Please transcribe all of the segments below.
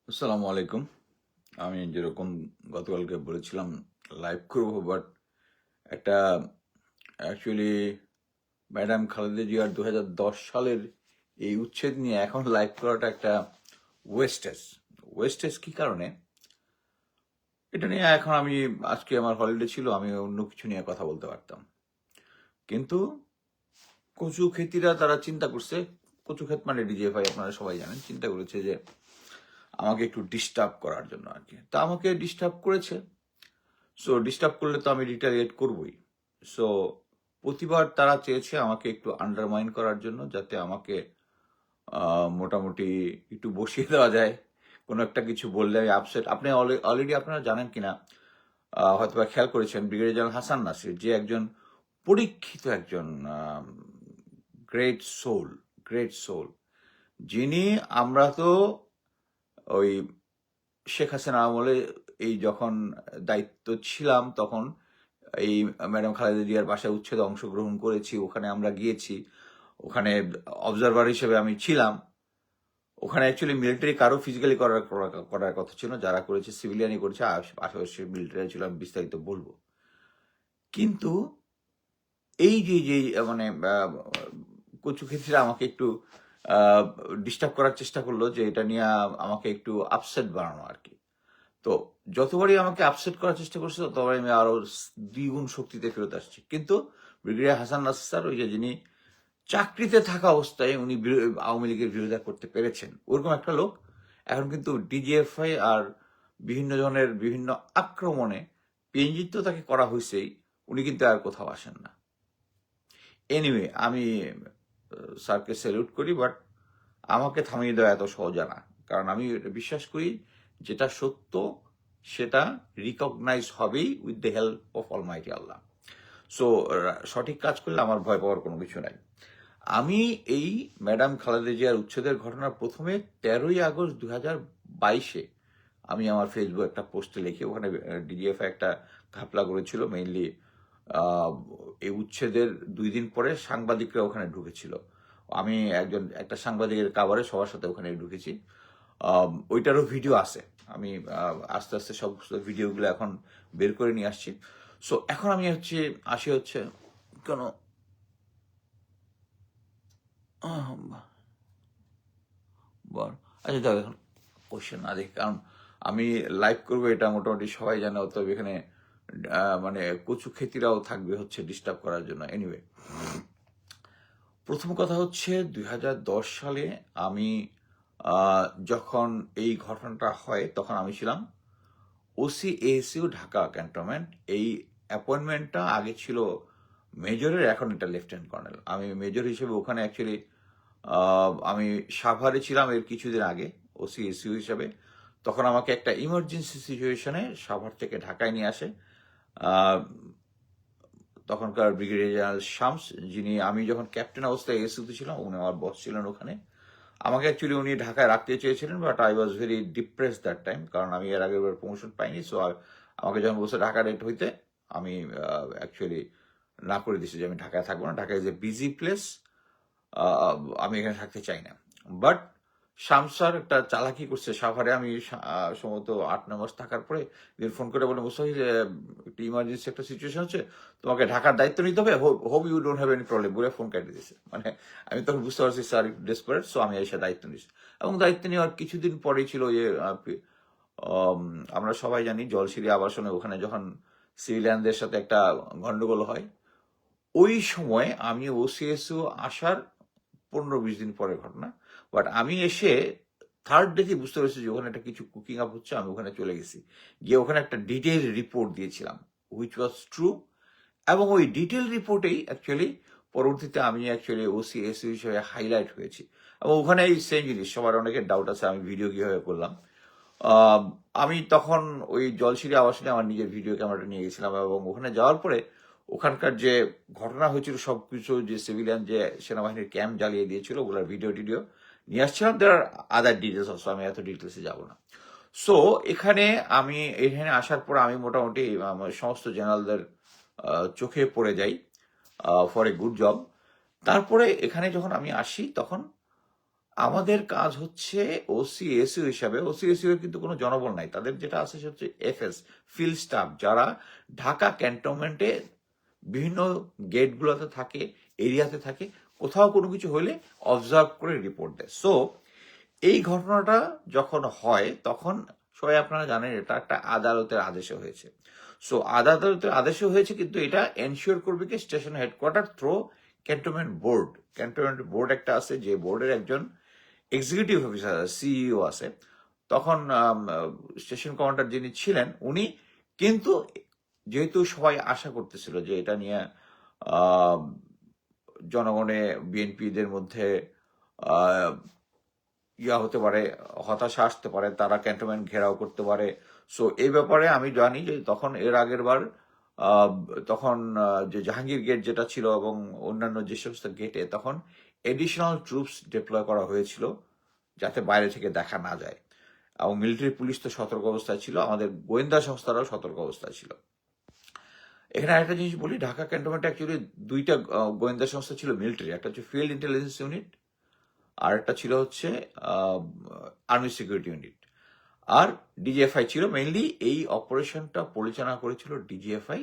আসসালামু আলাইকুম। আমি যেরকম গতকালকে বলেছিলাম লাইভ করব, বাট একটা অ্যাকচুয়ালি ম্যাডাম খালেদা জিয়ার 2010 সালের এই উচ্ছেদ নিয়ে এখন লাইভ করাটা একটা ওয়েস্টেজ। ওয়েস্টেজ কি কারণে? এটা নিয়ে এখন আমি আজকে আমার হলিডে ছিল, আমি অন্য কিছু নিয়ে কথা বলতে পারতাম, কিন্তু কচু খেতিরা তারা চিন্তা করছে, কচু ক্ষেত মানে ডিজিএফআই আপনারা সবাই জানেন, চিন্তা করেছে যে আমাকে একটু ডিস্টার্ব করার জন্য আর কি। তা আমাকে ডিস্টার্ব করেছে। সো ডিস্টার্ব করলে তো আমি রিটালিয়েট করবই। সো প্রতিবার তারা চেয়েছে আমাকে একটু আন্ডারমাইন করার জন্য, যাতে আমাকে মোটামুটি একটু বসিয়ে দেওয়া যায়। কোনো একটা কিছু বললে আমি আপসেট। আপনি অলরেডি আপনারা জানেন কিনা, হয়তো বা খেয়াল করেছেন, ব্রিগেডিয়ার জেনারেল হাসান নাসির যে একজন পরীক্ষিত একজন গ্রেট সোল, গ্রেট সোল, যিনি, আমরা তো ওই শেখ হাসিনা আমলে এই যখন দায়িত্ব ছিলাম তখন এই ম্যাডাম খালেদা জিয়ার বাসায় উচ্ছেদে অংশগ্রহণ করেছি, ওখানে আমরা গিয়েছি, ওখানে অবজারভার হিসেবে আমি ছিলাম। ওখানে অ্যাকচুয়ালি মিলিটারি কারো ফিজিক্যালি করার করার কথা ছিল, যারা করেছে সিভিলিয়ানই করেছে, আশেপাশে মিলিটারি ছিল, আমি বিস্তারিত বলবো। কিন্তু এই যে যে মানে কচু ক্ষেত্রে আমাকে একটু ডিস্টার্ব করার চেষ্টা করলো, যে এটা নিয়ে আমাকে একটু আপসেট বানানো আর কি। তো যতবারই আমাকে আপসেট করার চেষ্টা করছে, ততবারই আমি আরো দ্বিগুণ শক্তিতে ফেরত আসছি। কিন্তু ব্রিগেডিয়ার হাসান নাসির স্যার, ওই যে যিনি চাকরিতে থাকা অবস্থায় উনি আওয়ামী লীগের বিরোধিতা করতে পেরেছেন, ওরকম একটা লোক এখন কিন্তু ডিজিএফআই আর বিভিন্ন ধরনের বিভিন্ন আক্রমণে পিএনজি তো তাকে করা হয়েছেই, উনি কিন্তু আর কোথাও আসেন না। এনিওয়ে, আমি স্যারকে স্যালুট করি, বাট আমাকে থামিয়ে দেওয়া এত সহজ না। কারণ আমি বিশ্বাস করি যেটা সত্য সেটা রিকগনাইজ হবেই with the help of Almighty Allah. So সঠিক কাজ করলে আমার ভয় পাওয়ার কোনো কিছু নাই। আমি এই ম্যাডাম খালেদা জিয়ার উচ্ছেদের ঘটনার প্রথমে 13ই আগস্ট 2022-এ আমি আমার ফেসবুক একটা পোস্টে লিখি, ওখানে ডিজিএফ একটা ঘাপলা করেছিল মেইনলি। এই উচ্ছেদের 2 দিন পরে সাংবাদিকরা ওখানে ঢুকেছিল, আমি একটা সাংবাদিকের কাভারে সবার সাথে ওখানে ঢুকেছি। ওইটারও ভিডিও আছে। আমি আস্তে আস্তে সব ভিডিওগুলো এখন বের করে নিয়ে আসছি। সো এখন আমি আসি কেন বল। আচ্ছা যাও, এখন কোশ্চেন না দেখি, কারণ আমি লাইভ করবো এটা মোটামুটি সবাই জানে, অতএব এখানে মানে কচু খেতিরাও থাকবে হচ্ছে ডিস্টার্ব করার জন্য। এনিওয়ে, প্রথম কথা হচ্ছে 2010 সালে আমি যখন এই ঘটনাটা হয় তখন আমি ছিলাম ওসি এএসইউ ঢাকা ক্যান্টনমেন্ট। এই অ্যাপয়েন্টমেন্টটা আগে ছিল মেজরের, এখন এটা লেফটেন্যান্ট কর্নেল। আমি মেজর হিসেবে ওখানে অ্যাকচুয়ালি আমি সাভারে ছিলাম এর কিছুদিন আগে ওসি এসইউ হিসেবে। তখন আমাকে একটা ইমার্জেন্সি সিচুয়েশনে সাভার থেকে ঢাকায় নিয়ে আসে তখনকার ব্রিগেডিয়ার জেনারেল শামস, যিনি, আমি যখন ক্যাপ্টেন অবস্থায় এসইউতে ছিলাম, উনি আমার বস ছিলেন ওখানে। আমাকে অ্যাকচুয়ালি উনি ঢাকায় রাখতে চেয়েছিলেন, but I was very depress that time, কারণ আমি এর আগের প্রমোশন পাইনি। সো আমাকে যখন বলছে ঢাকা রেট হইতে, আমি অ্যাকচুয়ালি না করে দিচ্ছি যে আমি ঢাকায় থাকবো না, Dhaka is a busy place, আমি এখানে থাকতে চাই না। বাট শামসার একটা চালাকি করছে সাভারে। আমি সম্ভবত 8-9 মাস থাকার পরে ফোন করে বলে, মুস্তাফি, একটা ইমার্জেন্সি একটা সিচুয়েশন হচ্ছে, তোমাকে ঢাকার দায়িত্ব নিতে হবে, hope you don't have any problem, বলে ফোন কেটে দিয়েছে। মানে আমি তখন বুঝতে পারছি স্যার ডেসপারেট। সো আমি এসে দায়িত্ব নিয়েছি, এবং দায়িত্ব নেওয়ার কিছুদিন পরেই ছিল যে আমরা সবাই জানি জলসিরি আবাসনে ওখানে যখন সিভিলিয়ানদের সাথে একটা গন্ডগোল হয়, ওই সময় আমি ওসিএসও আসার 15-20 দিন পরের ঘটনা। বাট আমি এসে থার্ড ডেতে বুঝতে পেরেছি যে ওখানে একটা কিছু কুকিং আপ হচ্ছে। আমি ওখানে চলে গেছি, গিয়ে ওখানে একটা ডিটেইল রিপোর্ট দিয়েছিলাম, হুইচ ওয়াজ ট্রু। এবং ওই ডিটেল রিপোর্টেই অ্যাকচুয়ালি পরবর্তীতে আমি অ্যাকচুয়ালি ওসিএসও হিসেবে হাইলাইট হয়েছি। এবং ওখানে এই সেম জিনিস, সবার অনেকের ডাউট আছে আমি ভিডিও কিভাবে করলাম। আমি তখন ওই জলসিরি আবাসনে আমার নিজের ভিডিও ক্যামেরাটা নিয়ে গেছিলাম, এবং ওখানে যাওয়ার পরে ওখানকার যে ঘটনা হয়েছিল সবকিছু, যে সিভিলিয়ান যে সেনাবাহিনীর ক্যাম্প জ্বালিয়ে দিয়েছিল, ওগুলোর ভিডিও টিডিও নিয়ে আসছিলাম। দেয়ার আদার ডিটেলস অলসো, আমি এত ডিটেলসে যাব না। সো আমি এখানে আসার পর আমি মোটামুটি আমার সমস্ত জেনারেলদের চোখে পড়ে যাই ফর এ গুড জব। তারপরে এখানে যখন আমি আসি তখন আমাদের কাজ হচ্ছে ওসি এসইউ হিসাবে, ওসি এসইউ এর কিন্তু কোনো জনবল নাই, তাদের যেটা আছে সেটা হচ্ছে এফএস, ফিল্ড স্টাফ, যারা ঢাকা ক্যান্টনমেন্টে বিভিন্ন গেটগুলোতে থাকে, এরিয়াতে থাকে, কোথাও কোনো কিছু হলে অবজার্ভ করে রিপোর্ট দেয়। সো এই ঘটনাটা যখন হয় তখন সবাই আপনারা জানেন এটা একটা আদালতের আদেশে হয়েছে। সো আদালতের আদেশে হয়েছে, কিন্তু এটা এনশিওর করবে কি station headquarter through cantonment board. Cantonment board একটা আছে, যে বোর্ডের একজন এক্সিকিউটিভ অফিসার সিইও আছে। তখন স্টেশন কমান্ডার যিনি ছিলেন উনি, কিন্তু যেহেতু সবাই আশা করতেছিল যে এটা নিয়ে আহ, জনগণে বিএনপিদের মধ্যে আহ, ইয়া হতে পারে, হতাশা আসতে পারে, তারা ক্যান্টনমেন্ট ঘেরাও করতে পারে। সো এই ব্যাপারে আমি জানি যে তখন এর আগের বার আহ, তখন যে জাহাঙ্গীর গেট যেটা ছিল এবং অন্যান্য যে সমস্ত গেটে তখন এডিশনাল ট্রুপস ডিপ্লয় করা হয়েছিল, যাতে বাইরে থেকে দেখা না যায়। এবং মিলিটারি পুলিশ তো সতর্ক অবস্থায় ছিল, আমাদের গোয়েন্দা সংস্থারাও সতর্ক অবস্থায় ছিল। এখানে আরেকটা জিনিস বলি, ঢাকা ক্যান্টনমেন্টে অ্যাকচুয়ালি দুইটা গোয়েন্দা সংস্থা ছিল মিলিটারি, একটা হচ্ছে ফিল্ড ইন্টেলিজেন্স ইউনিট, আর একটা ছিল হচ্ছে আর্মি সিকিউরিটি ইউনিট, আর ডিজিএফআই ছিল। মেইনলি এই অপারেশনটা পরিচালনা করেছিল ডিজিএফআই।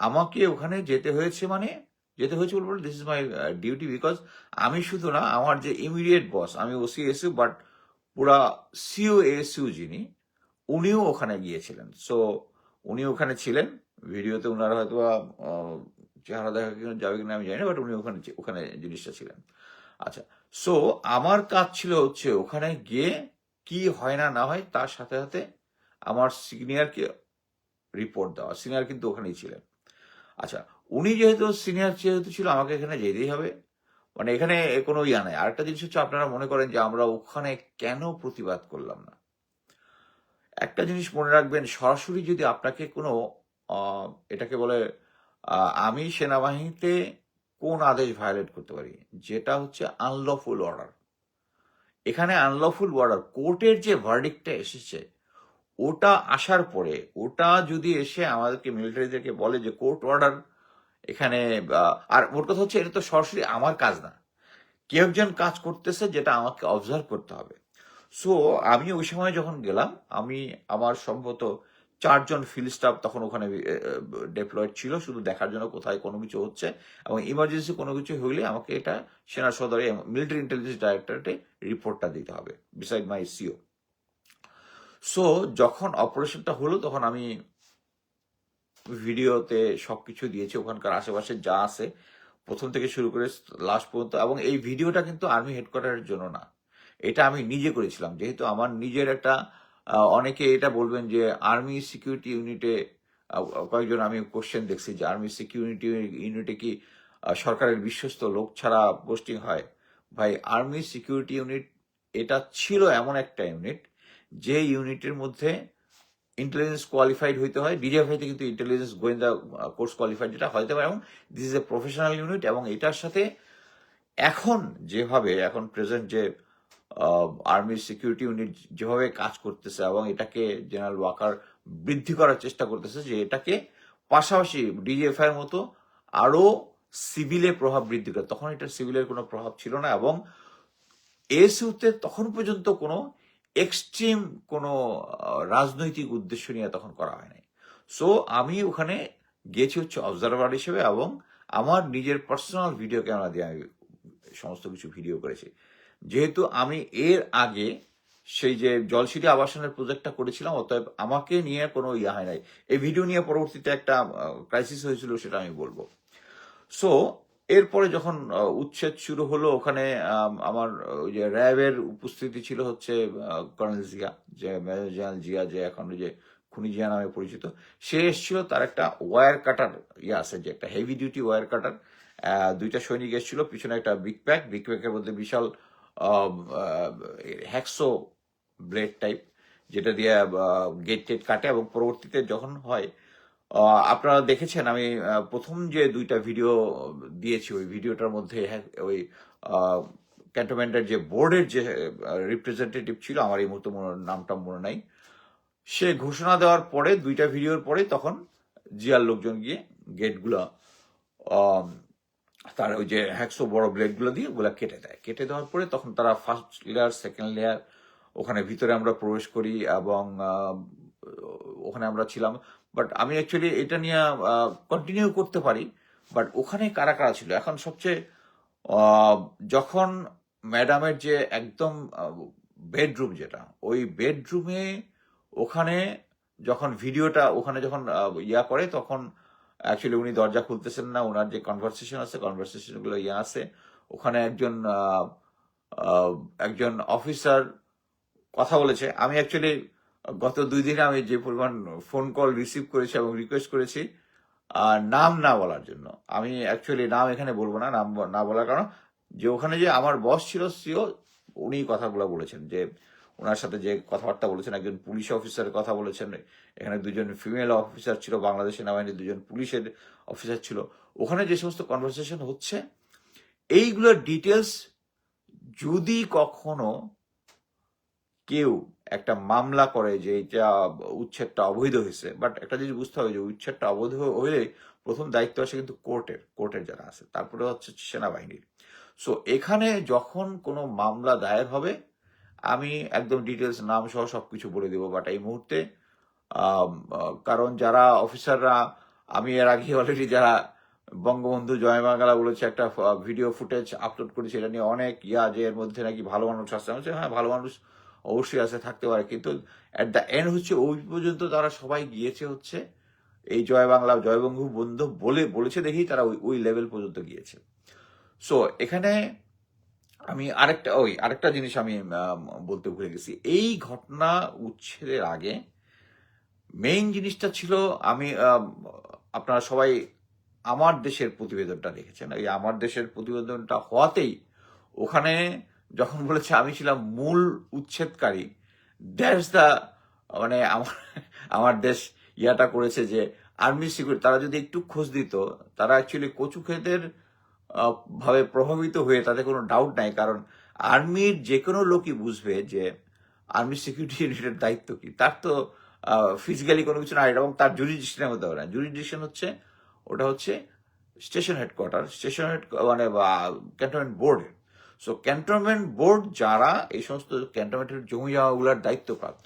আমাকে ওখানে যেতে হয়েছে, মানে যেতে হয়েছে বলবো, this is my duty, because আমি শুধু না, আমার যে ইমিডিয়েট বস, আমি ওসি এসইউ, বাট পুরা সিও এসইউ যিনি, উনিও ওখানে গিয়েছিলেন। সো উনি ওখানে ছিলেন, ভিডিওতে ওনারা হয়তো চেহারা দেখা যাবে কিনা আমি জানি না, বাট উনি ওখানে ওখানে জিনিসটা ছিলেন। আচ্ছা, সো আমার কাজ ছিল হচ্ছে ওখানে গিয়ে কি হয় না না হয় তার সাথে সাথে আমার সিনিয়রকে রিপোর্ট দেওয়া। সিনিয়র কিন্তু ওখানেই ছিলেন। আচ্ছা, উনি যেহেতু সিনিয়র যেহেতু ছিল, আমাকে এখানে যেতেই হবে, মানে এখানে কোনো ইয়া নাই। আরেকটা জিনিস হচ্ছে, আপনারা মনে করেন যে আমরা ওখানে কেন প্রতিবাদ করলাম না, একটা জিনিস মনে রাখবেন, সরাসরি যদি আপনাকে কোনো এটাকে বলে আমি সেনাবাহিনীতে কোন আদেশ ভায়োলেট করতে পারি, যেটা হচ্ছে আনলফুল অর্ডার। এখানে আনলফুল অর্ডার, কোর্টের যে ভার্ডিক্টটা এসেছে ওটা আসার পরে, ওটা যদি এসে আমাদেরকে মিলিটারিদেরকে বলে যে কোর্ট অর্ডার এখানে, আর ওর কথা হচ্ছে এটা তো সরাসরি আমার কাজ না, কেউ একজন কাজ করতেছে যেটা আমাকে অবজার্ভ করতে হবে। সো আমি ওই সময় যখন গেলাম, আমি আমার সম্ভবত 4 জন ফিল্ড স্টাফ তখন ওখানে ডেপ্লয়েড ছিল, শুধু দেখার জন্য কোথায় কোনো কিছু হচ্ছে, এবং ইমার্জেন্সি কোনো কিছু হইলে আমাকে এটা সেনা সদরে মিলিটারি ইন্টেলিজেন্স ডাইরেক্টরেটে রিপোর্টটা দিতে হবে, বিসাইড মাই সিও। সো যখন অপারেশনটা হলো তখন আমি ভিডিওতে সবকিছু দিয়েছি, ওখানকার আশেপাশে যা আছে প্রথম থেকে শুরু করে লাস্ট পর্যন্ত। এবং এই ভিডিওটা কিন্তু আর্মি হেডকোয়ার্টারের জন্য না, এটা আমি নিজে করেছিলাম, যেহেতু আমার নিজের একটা অনেকে এটা বলবেন যে আর্মি সিকিউরিটি ইউনিটে, কয়েকজন আমি কোশ্চেন দেখছি যে আর্মি সিকিউরিটি ইউনিটে কি সরকারের বিশ্বস্ত লোক ছাড়া পোস্টিং হয়। ভাই, আর্মি সিকিউরিটি ইউনিট এটা ছিল এমন একটা ইউনিট, যে ইউনিটের মধ্যে ইন্টেলিজেন্স কোয়ালিফাইড হইতে হয়। ডিজিএফআইতে কিন্তু ইন্টেলিজেন্স গোয়েন্দা কোর্স কোয়ালিফাইড যেটা হইতে পারে, এবং this is a professional unit. এবং এটার সাথে এখন যেভাবে, এখন প্রেজেন্ট যে আর্মি সিকিউরিটি ইউনিট যেভাবে কাজ করতেছে, এবং এটাকে জেনারেল ওয়াকার বৃদ্ধি করার চেষ্টা করতেছে, যে এটাকে পাশাপাশি ডিজিএফআই এর মতো আরো সিভিলে প্রভাব বৃদ্ধি করে। তখন এটা সিভিলের কোনো প্রভাব ছিল না, এবং এসইউতে তখন পর্যন্ত কোনো এক্সট্রিম কোনো রাজনৈতিক উদ্দেশ্য নিয়ে তখন করা হয় নাই। সো আমি ওখানে গেছি হচ্ছে অবজারভার হিসেবে, এবং আমার নিজের পার্সোনাল ভিডিও ক্যামেরা দিয়ে আমি সমস্ত কিছু ভিডিও করেছি। যেহেতু আমি এর আগে সেই যে জলসিটি আবাসনের প্রজেক্টটা করেছিলাম, অতএব আমাকে নিয়ে কোনো ইয়ে হয় নাই। এই ভিডিও নিয়ে পরবর্তীতে একটা ক্রাইসিস হয়েছিল, সেটা আমি বলবো। সো এরপরে যখন উচ্ছেদ শুরু হলো, ওখানে আমার ওই যে র্যাবের উপস্থিতি ছিল হচ্ছে কর্নেল জিয়া, যে মেজর জেনারেল জিয়া, যে এখন ওই যে খুনি জিয়া নামে পরিচিত। সে এসেছিল, তার একটা ওয়্যার কাটার ইয়ে আছে, যে একটা হেভি ডিউটি ওয়্যার কাটার। 2টা সৈনিক এসেছিল, পিছনে একটা বিগ প্যাকের মধ্যে বিশাল হ্যাকসো ব্লেড টাইপ, যেটা দিয়ে গেট টেট কাটে। এবং পরবর্তীতে যখন হয়, আপনারা দেখেছেন আমি প্রথম যে 2টা ভিডিও দিয়েছি, ওই ভিডিওটার মধ্যে ওই ক্যান্টনমেন্টের যে বোর্ডের যে রিপ্রেজেন্টেটিভ ছিল, আমার এই মুহূর্তে নামটা মনে নাই, সে ঘোষণা দেওয়ার পরে 2টা ভিডিওর পরে তখন জিয়ার লোকজন গিয়ে গেটগুলো তার ওই যে হ্যাকসো বড় ব্লেডগুলো দিয়ে ওগুলা কেটে দেয়। কেটে দেওয়ার পরে তখন তারা ফার্স্ট লেয়ার, সেকেন্ড লেয়ার, ওখানে ভিতরে আমরা প্রবেশ করি এবং ওখানে আমরা ছিলাম। বাট আমি অ্যাকচুয়ালি এটা নিয়ে কন্টিনিউ করতে পারি, বাট ওখানে কারা কারা ছিল এখন সবচেয়ে আহ, যখন ম্যাডামের যে একদম বেডরুম, যেটা ওই বেডরুমে, ওখানে যখন ভিডিওটা ওখানে যখন ইয়া করে, তখন অ্যাকচুয়ালি উনি দরজা খুলতেছেন না, ওনার যে কনভারসেশন আছে, কনভারসেশনগুলো ইয়া আছে, ওখানে আহ, একজন অফিসার কথা বলেছে। আমি অ্যাকচুয়ালি গত 2 দিনে আমি যে পরিমাণ ফোন কল রিসিভ করেছি এবং রিকোয়েস্ট করেছি নাম না বলার জন্য, আমি অ্যাকচুয়ালি নাম এখানে বলবো না, নাম না বলার কারণ যে ওখানে যে আমার বস ছিল সিও, উনি কথাগুলো বলেছেন যে ওনার সাথে যে কথাবার্তা বলেছেন, একজন পুলিশ অফিসারের কথা বলেছেন, এখানে 2জন ফিমেল অফিসার ছিল, বাংলাদেশ সেনাবাহিনীর 2জন পুলিশের অফিসার ছিল, ওখানে যে সমস্ত কনভারসেশন হচ্ছে এইগুলোর ডিটেলস যদি কখনো কেউ একটা মামলা করে যে এটা উচ্ছেদটা অবৈধ হয়েছে, বাট একটা জিনিস বুঝতে হবে যে উচ্ছেদটা অবৈধ হইলে প্রথম দায়িত্ব আসে কিন্তু কোর্টের যারা আছে, তারপরে হচ্ছে সেনাবাহিনীর। সো এখানে যখন কোনো মামলা দায়ের হবে আমি একদম ডিটেলস নাম সহ সবকিছু বলে দেবো, বাট এই মুহূর্তে কারণ যারা অফিসাররা, আমি এর আগে অলরেডি যারা বঙ্গবন্ধু জয় বাংলা বলেছে একটা ভিডিও ফুটেজ আপলোড করেছে, এটা নিয়ে অনেক যে এর মধ্যে নাকি ভালো মানুষ আছে, আমি বলছি, হ্যাঁ ভালো মানুষ অবশ্যই আছে, থাকতে পারে, কিন্তু অ্যাট দ্য এন্ড হচ্ছে ওই পর্যন্ত তারা সবাই গিয়েছে হচ্ছে এই জয় বাংলা জয় বঙ্গবন্ধু বলেছে দেখেই তারা ওই লেভেল পর্যন্ত গিয়েছে। সো এখানে আমি আরেকটা জিনিস আমি বলতে ভুলে গেছি, এই ঘটনা উচ্ছেদের আগে মেইন জিনিসটা ছিল, আমি আপনারা সবাই আমার দেশের প্রতিবেদনটা দেখেছেন, এই আমার দেশের প্রতিবেদনটা হওয়াতেই ওখানে যখন বলেছে আমি ছিলাম মূল উচ্ছেদকারী, দ্যাটস দ্য, মানে আমার দেশ ইয়াটা করেছে যে আর্মি সিকিউরিটি, তারা যদি একটু খোঁজ দিত, তারা অ্যাকচুয়ালি কচু ক্ষেতের ভাবে প্রভাবিত হয়ে, তাতে কোনো ডাউট নাই, কারণ আর্মির যে কোনো লোকই বুঝবে যে আর্মি সিকিউরিটি ইউনিটের দায়িত্ব কি, তার তো ফিজিক্যালি কোনো কিছু না, এবং তার জুরিডিকশনের মধ্যে হবে না। জুরিডিকশন হচ্ছে ওটা হচ্ছে স্টেশন হেডকোয়ার্টার, মানে ক্যান্টনমেন্ট বোর্ডের। সো ক্যান্টনমেন্ট বোর্ড যারা এই সমস্ত ক্যান্টনমেন্টের জমি জমাগুলোর দায়িত্বপ্রাপ্ত,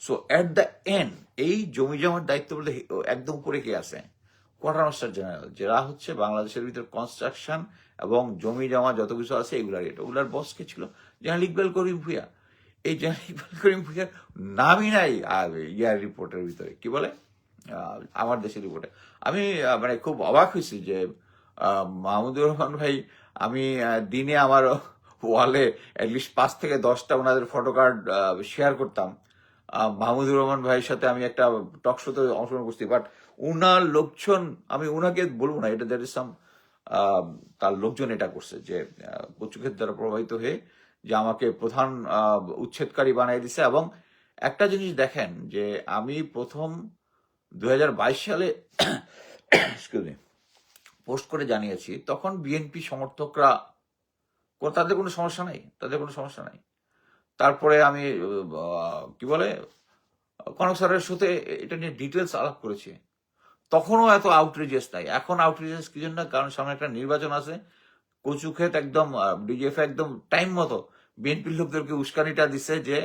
সো অ্যাট দ্য এন্ড এই জমি জমার দায়িত্ব বলতে একদম উপরে কে আছে, কোয়ার্টার মাস্টার জেনারেল, যারা হচ্ছে বাংলাদেশের ভিতর কনস্ট্রাকশন এবং জমি জমা যত কিছু আছে ওগুলার বস কে ছিল, জেনারেল ইকবাল করিম ভুইয়া। এই জেনারেল ইকবাল করিম ভুইয়ার নামই নাই ইয়ার রিপোর্টের ভিতরে, কি বলে আমার দেশের রিপোর্টে। আমি মানে খুব অবাক হয়েছি যে মাহমুদুর রহমান ভাই, আমি দিনে আমার ওয়ালে অ্যাটলিস্ট 5 থেকে 10টা ওনাদের ফটো কার্ড শেয়ার করতাম। মাহমুদুর রহমান ভাইয়ের সাথে আমি একটা টক শোতে অংশগ্রহণ করছি, বাট উনার লোকজন, আমি উনাকে বলবো না, এটা দ্যাট ইজ সাম, তার লোকজন এটা করছে যে কচুক্ষেত দ্বারা প্রভাবিত হয়ে যে আমাকে প্রধান উচ্ছেদকারী বানিয়ে দিছে। এবং একটা জিনিস দেখেন যে আমি প্রথম 2022 সালে পোস্ট করে জানিয়েছি, তখন বিএনপি সমর্থকরা তাদের কোনো সমস্যা নাই, তারপরে আমি কি বলে কনক স্যারের সাথে এটা নিয়ে ডিটেলস আলাপ করেছি, তখনও এত আউটরিজেস নাই। এখন আউটরিজেস কি জন্য, কারণ সামনে একটা নির্বাচন আছে, কচুক্ষেত একদম ডিজিএফ একদম টাইম মতো বিএনপির লোকদেরকে উস্কানিটা দিছে যে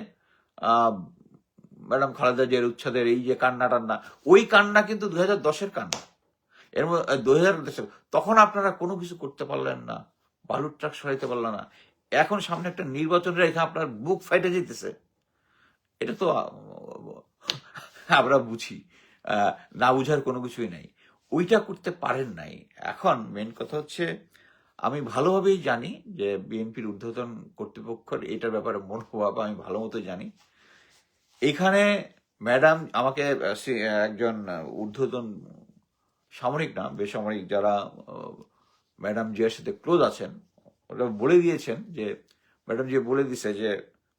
ম্যাডাম খালেদা জিয়ার উচ্ছেদের এই যে কান্না টান্না, ওই কান্না কিন্তু 2010-এর কান্না, এর মধ্যে 2010, তখন আপনারা কোনো কিছু করতে পারলেন না, বালুর ট্রাক সরাইতে পারলেন না, এখন সামনে একটা নির্বাচন রেখে আপনার বুক ফাইটে যেতেছে, এটা তো আমরা বুঝি, না বুঝার কোনো কিছুই নাই, ওইটা করতে পারেন নাই। এখন মেন কথা হচ্ছে আমি ভালোভাবেই জানি যে বিএনপির ঊর্ধ্বতন কর্তৃপক্ষের এটার ব্যাপারে মনোভাব আমি ভালো মতো জানি। এখানে ম্যাডাম আমাকে একজন ঊর্ধ্বতন সামরিক না বেসামরিক যারা ম্যাডাম জিয়ার সাথে ক্লোজ আছেন, ওরা বলে দিয়েছেন যে ম্যাডাম জি বলে দিছে যে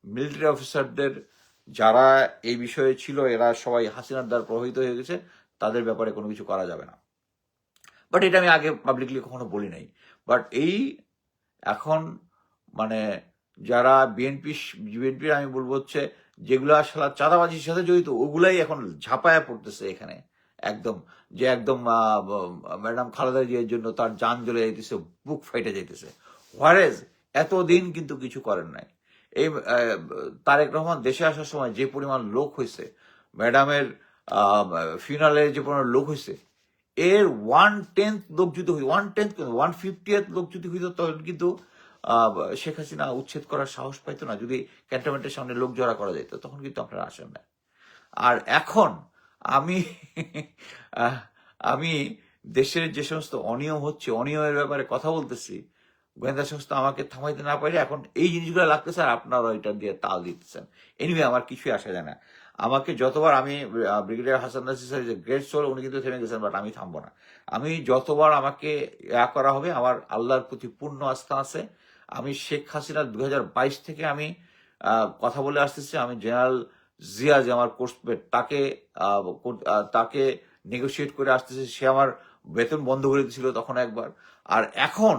মিলিটারি অফিসারদের যারা এই বিষয়ে ছিল এরা সবাই হাসিনার দ্বারা প্রভাবিত হয়ে গেছে, তাদের ব্যাপারে কোনো কিছু করা যাবে না। বাট এটা আমি আগে পাবলিকলি কখনো বলি নাই। বাট এই এখন মানে যারা বিএনপির আমি বলবো হচ্ছে যেগুলো আসলে চাঁদাবাজির সাথে জড়িত, ওগুলাই এখন ঝাঁপায়া পড়তেছে এখানে একদম, যে একদম ম্যাডাম খালেদা জিয়ার জন্য তার জান জ্বলে যাইতেছে, বুক ফাইটে যাইতেছে। হোয়ারেজ এতদিন কিন্তু কিছু করেন নাই। এই তারেক রহমান দেশে আসার সময় যে পরিমাণ লোক হয়েছে, ম্যাডামের ফিউনারের যে পরিমাণ লোক হয়েছে, এর 1/10 লোক যদি 1/10 1/50 লোক যদি হইতো, তখন কিন্তু শেখ হাসিনা উচ্ছেদ করার সাহস পাইতো না। যদি ক্যান্টনমেন্টের সামনে লোক জড়া করা যেত, তখন কিন্তু আপনারা আসেন না। আর এখন আমি আহ, আমি দেশের যে সমস্ত অনিয়ম হচ্ছে, অনিয়মের ব্যাপারে কথা বলতেছি, গোয়েন্দা সংস্থা আমাকে থামাইতে না পারে, এখন এই জিনিসগুলো লাগতেছে আর আপনারা এটা দিয়ে তাল দিতেছেন। এনিওয়ে, আমার কিছুই আসা যায় না। আমাকে যতবার আমি ব্রিগেডিয়ার হাসান নাসির স্যার যে গ্রেট সোল, উনি কিন্তু থেমে গেছেন, বাট আমি থামবো না। আমি যতবার আমাকে করা হবে, আমার আল্লাহর প্রতি পূর্ণ আস্থা আছে। আমি শেখ হাসিনা 2022 থেকে আমি কথা বলে আসতেছি। আমি জেনারেল জিয়া যে আমার কোর্সমেট, তাকে নেগোসিয়েট করে আসতেছি। সে আমার বেতন বন্ধ করে দিয়েছিল তখন একবার, আর এখন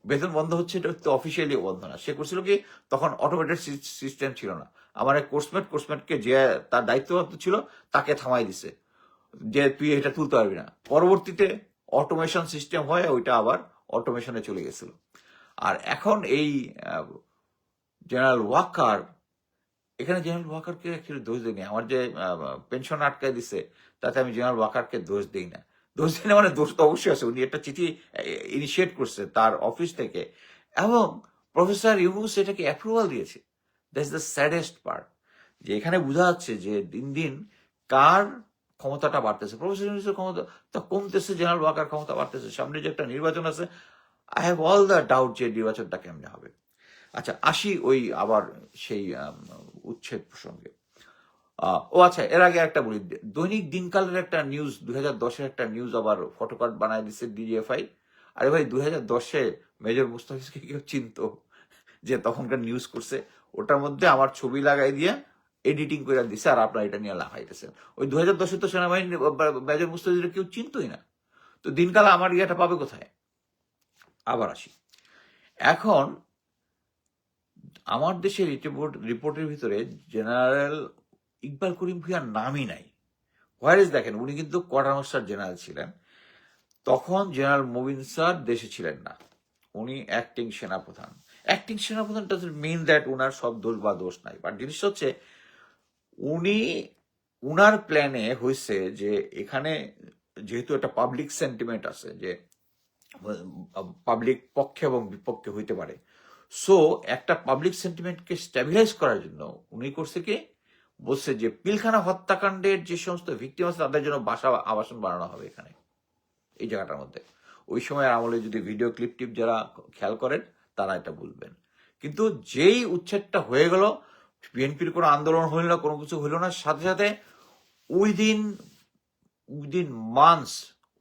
বেতন বন্ধ হচ্ছে, এটা তো অফিসিয়ালি বন্ধ না। সে করছিল কি, তখন অটোমেটেড সিস্টেম ছিল না। আমার এক কোর্সমেটকে যে তার দায়িত্বপ্রাপ্ত ছিল, তাকে থামাই দিছে যে তুই এটা তুলতে পারবি না। পরবর্তীতে অটোমেশন সিস্টেম হয়ে ওইটা আবার অটোমেশনে চলে গেছিল। আর এখন এই জেনারেল ওয়াকার, এখানে জেনারেল ওয়াকারকে অ্যাকচুয়ালি দোষ দিই না। আমার যে পেনশন আটকায় দিছে, তাতে আমি জেনারেল ওয়াকারকে দোষ দিই না। দোষ দিই না মানে, দোষ তো অবশ্যই আছে। উনি একটা চিঠি ইনিশিয়েট করছে তার অফিস থেকে, এবং প্রফেসর ইউনুস এটাকে অ্যাপ্রুভাল দিয়েছে। দ্যাটস দ্য স্যাডেস্ট পার্ট, যে এখানে বোঝা যাচ্ছে যে দিন দিন কার ক্ষমতাটা বাড়তেছে। প্রফেসর ইউনুসের ক্ষমতা তা কমতেছে, জেনারেল ওয়াকার ক্ষমতা বাড়তেছে। সামনে যে একটা নির্বাচন আছে, I have all the doubt যে নির্বাচনটা কেমনে হবে। আচ্ছা, আসি ওই আবার সেই উচ্ছেদ প্রসঙ্গে। ও আচ্ছা, এর আগে একটা বলি, দৈনিক দিনকালের একটা নিউজ, 2010-এর একটা নিউজ আবার ফটোকার্ড বানায় দিচ্ছে ডিজিএফআই। আরে ভাই, 2010-এ মেজর মুস্তাফিজকে কেউ চিনতো যে তখনকার নিউজ করছে? ওটার মধ্যে আমার ছবি লাগাই দিয়ে এডিটিং করে দিছে, আর আপনারা এটা নিয়ে লাগাইতেছেন। ওই 2010-এ তো সেনাবাহিনী মেজর মুস্তাফিজের কেউ চিনতোই না। তো দিনকালে আমার ইয়েটা পাবে কোথায়? আবার আসি, এখন আমার দেশের রিপোর্টের ভিতরে জেনারেল ইকবাল করিম ভূঁইয়ার নামই নাই। হোয়ারেজ দেখেন, উনি কিন্তু কোয়ার্টার মাস্টার জেনারেল ছিলেন। তখন জেনারেল মুবিন স্যার দেশে ছিলেন না, উনি অ্যাক্টিং সেনাপ্রধান। অ্যাক্টিং সেনাপ্রধান ডাজন্ট মিন দ্যাট উনার সব দোষ বা দোষ নাই, বাট জিনিসটা হচ্ছে উনার প্ল্যানে হয়েছে যে এখানে যেহেতু একটা পাবলিক সেন্টিমেন্ট আছে, যে পাবলিক পক্ষে এবং বিপক্ষে হইতে পারে, সো একটা পাবলিক সেন্টিমেন্টকে স্ট্যাবিলাইজ করার জন্য উনি করছে কি, বলছে যে পিলখানা হত্যাকাণ্ডের যে সমস্ত ভিক্টিম আছে, তাদের জন্য আবাসন বানানো হবে এখানে, এই জায়গাটার মধ্যে। ওই সময় আমলে যদি ভিডিও ক্লিপ টিপ যারা খেয়াল করেন, তারা এটা বলবেন। কিন্তু যেই উচ্ছেদটা হয়ে গেল, বিএনপির কোনো আন্দোলন হইল না, কোনো কিছু হইল না, সাথে সাথে উইদিন মান্থস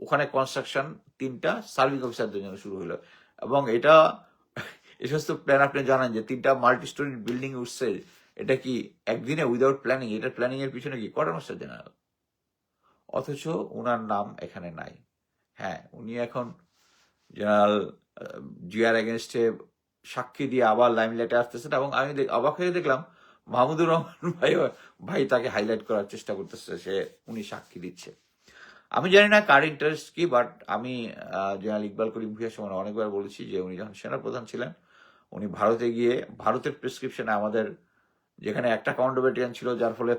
ওখানে কনস্ট্রাকশন 3টা সার্ভিং অফিসারদের জন্য শুরু হলো। এবং এটা এই সমস্ত প্ল্যান আপনি জানেন যে 3টা মাল্টি স্টোরি বিল্ডিং উঠছে, এটা কি একদিনে উইদাউট প্ল্যানিং? এটা প্ল্যানিং এর পিছনে কি কোয়ার্টার মাস্টার জেনারেল, অথচ উনার নাম এখানে নাই। হ্যাঁ, উনি এখন জেনারেল জিয়ার এগেনস্টে সাক্ষী দিয়ে আবার লাইমলাইটে আসতেছেন, এবং আমি অবাক হয়ে দেখলাম মাহমুদুর রহমান ভাই তাকে হাইলাইট করার চেষ্টা করতেছে, উনি সাক্ষী দিচ্ছে। আমি জানি না কার ইন্টারেস্ট কি, বাট আমি জেনারেল ইকবাল করিম ভূঁইয়ার সময় অনেকবার বলেছি যে উনি যখন সেনাপ্রধান ছিলেন, উনি ভারতে গিয়ে ভারতের প্রেসক্রিপশনে আমাদের যেখানে একটা কমান্ডো ব্যাটালিয়ন ছিল, যার ফলে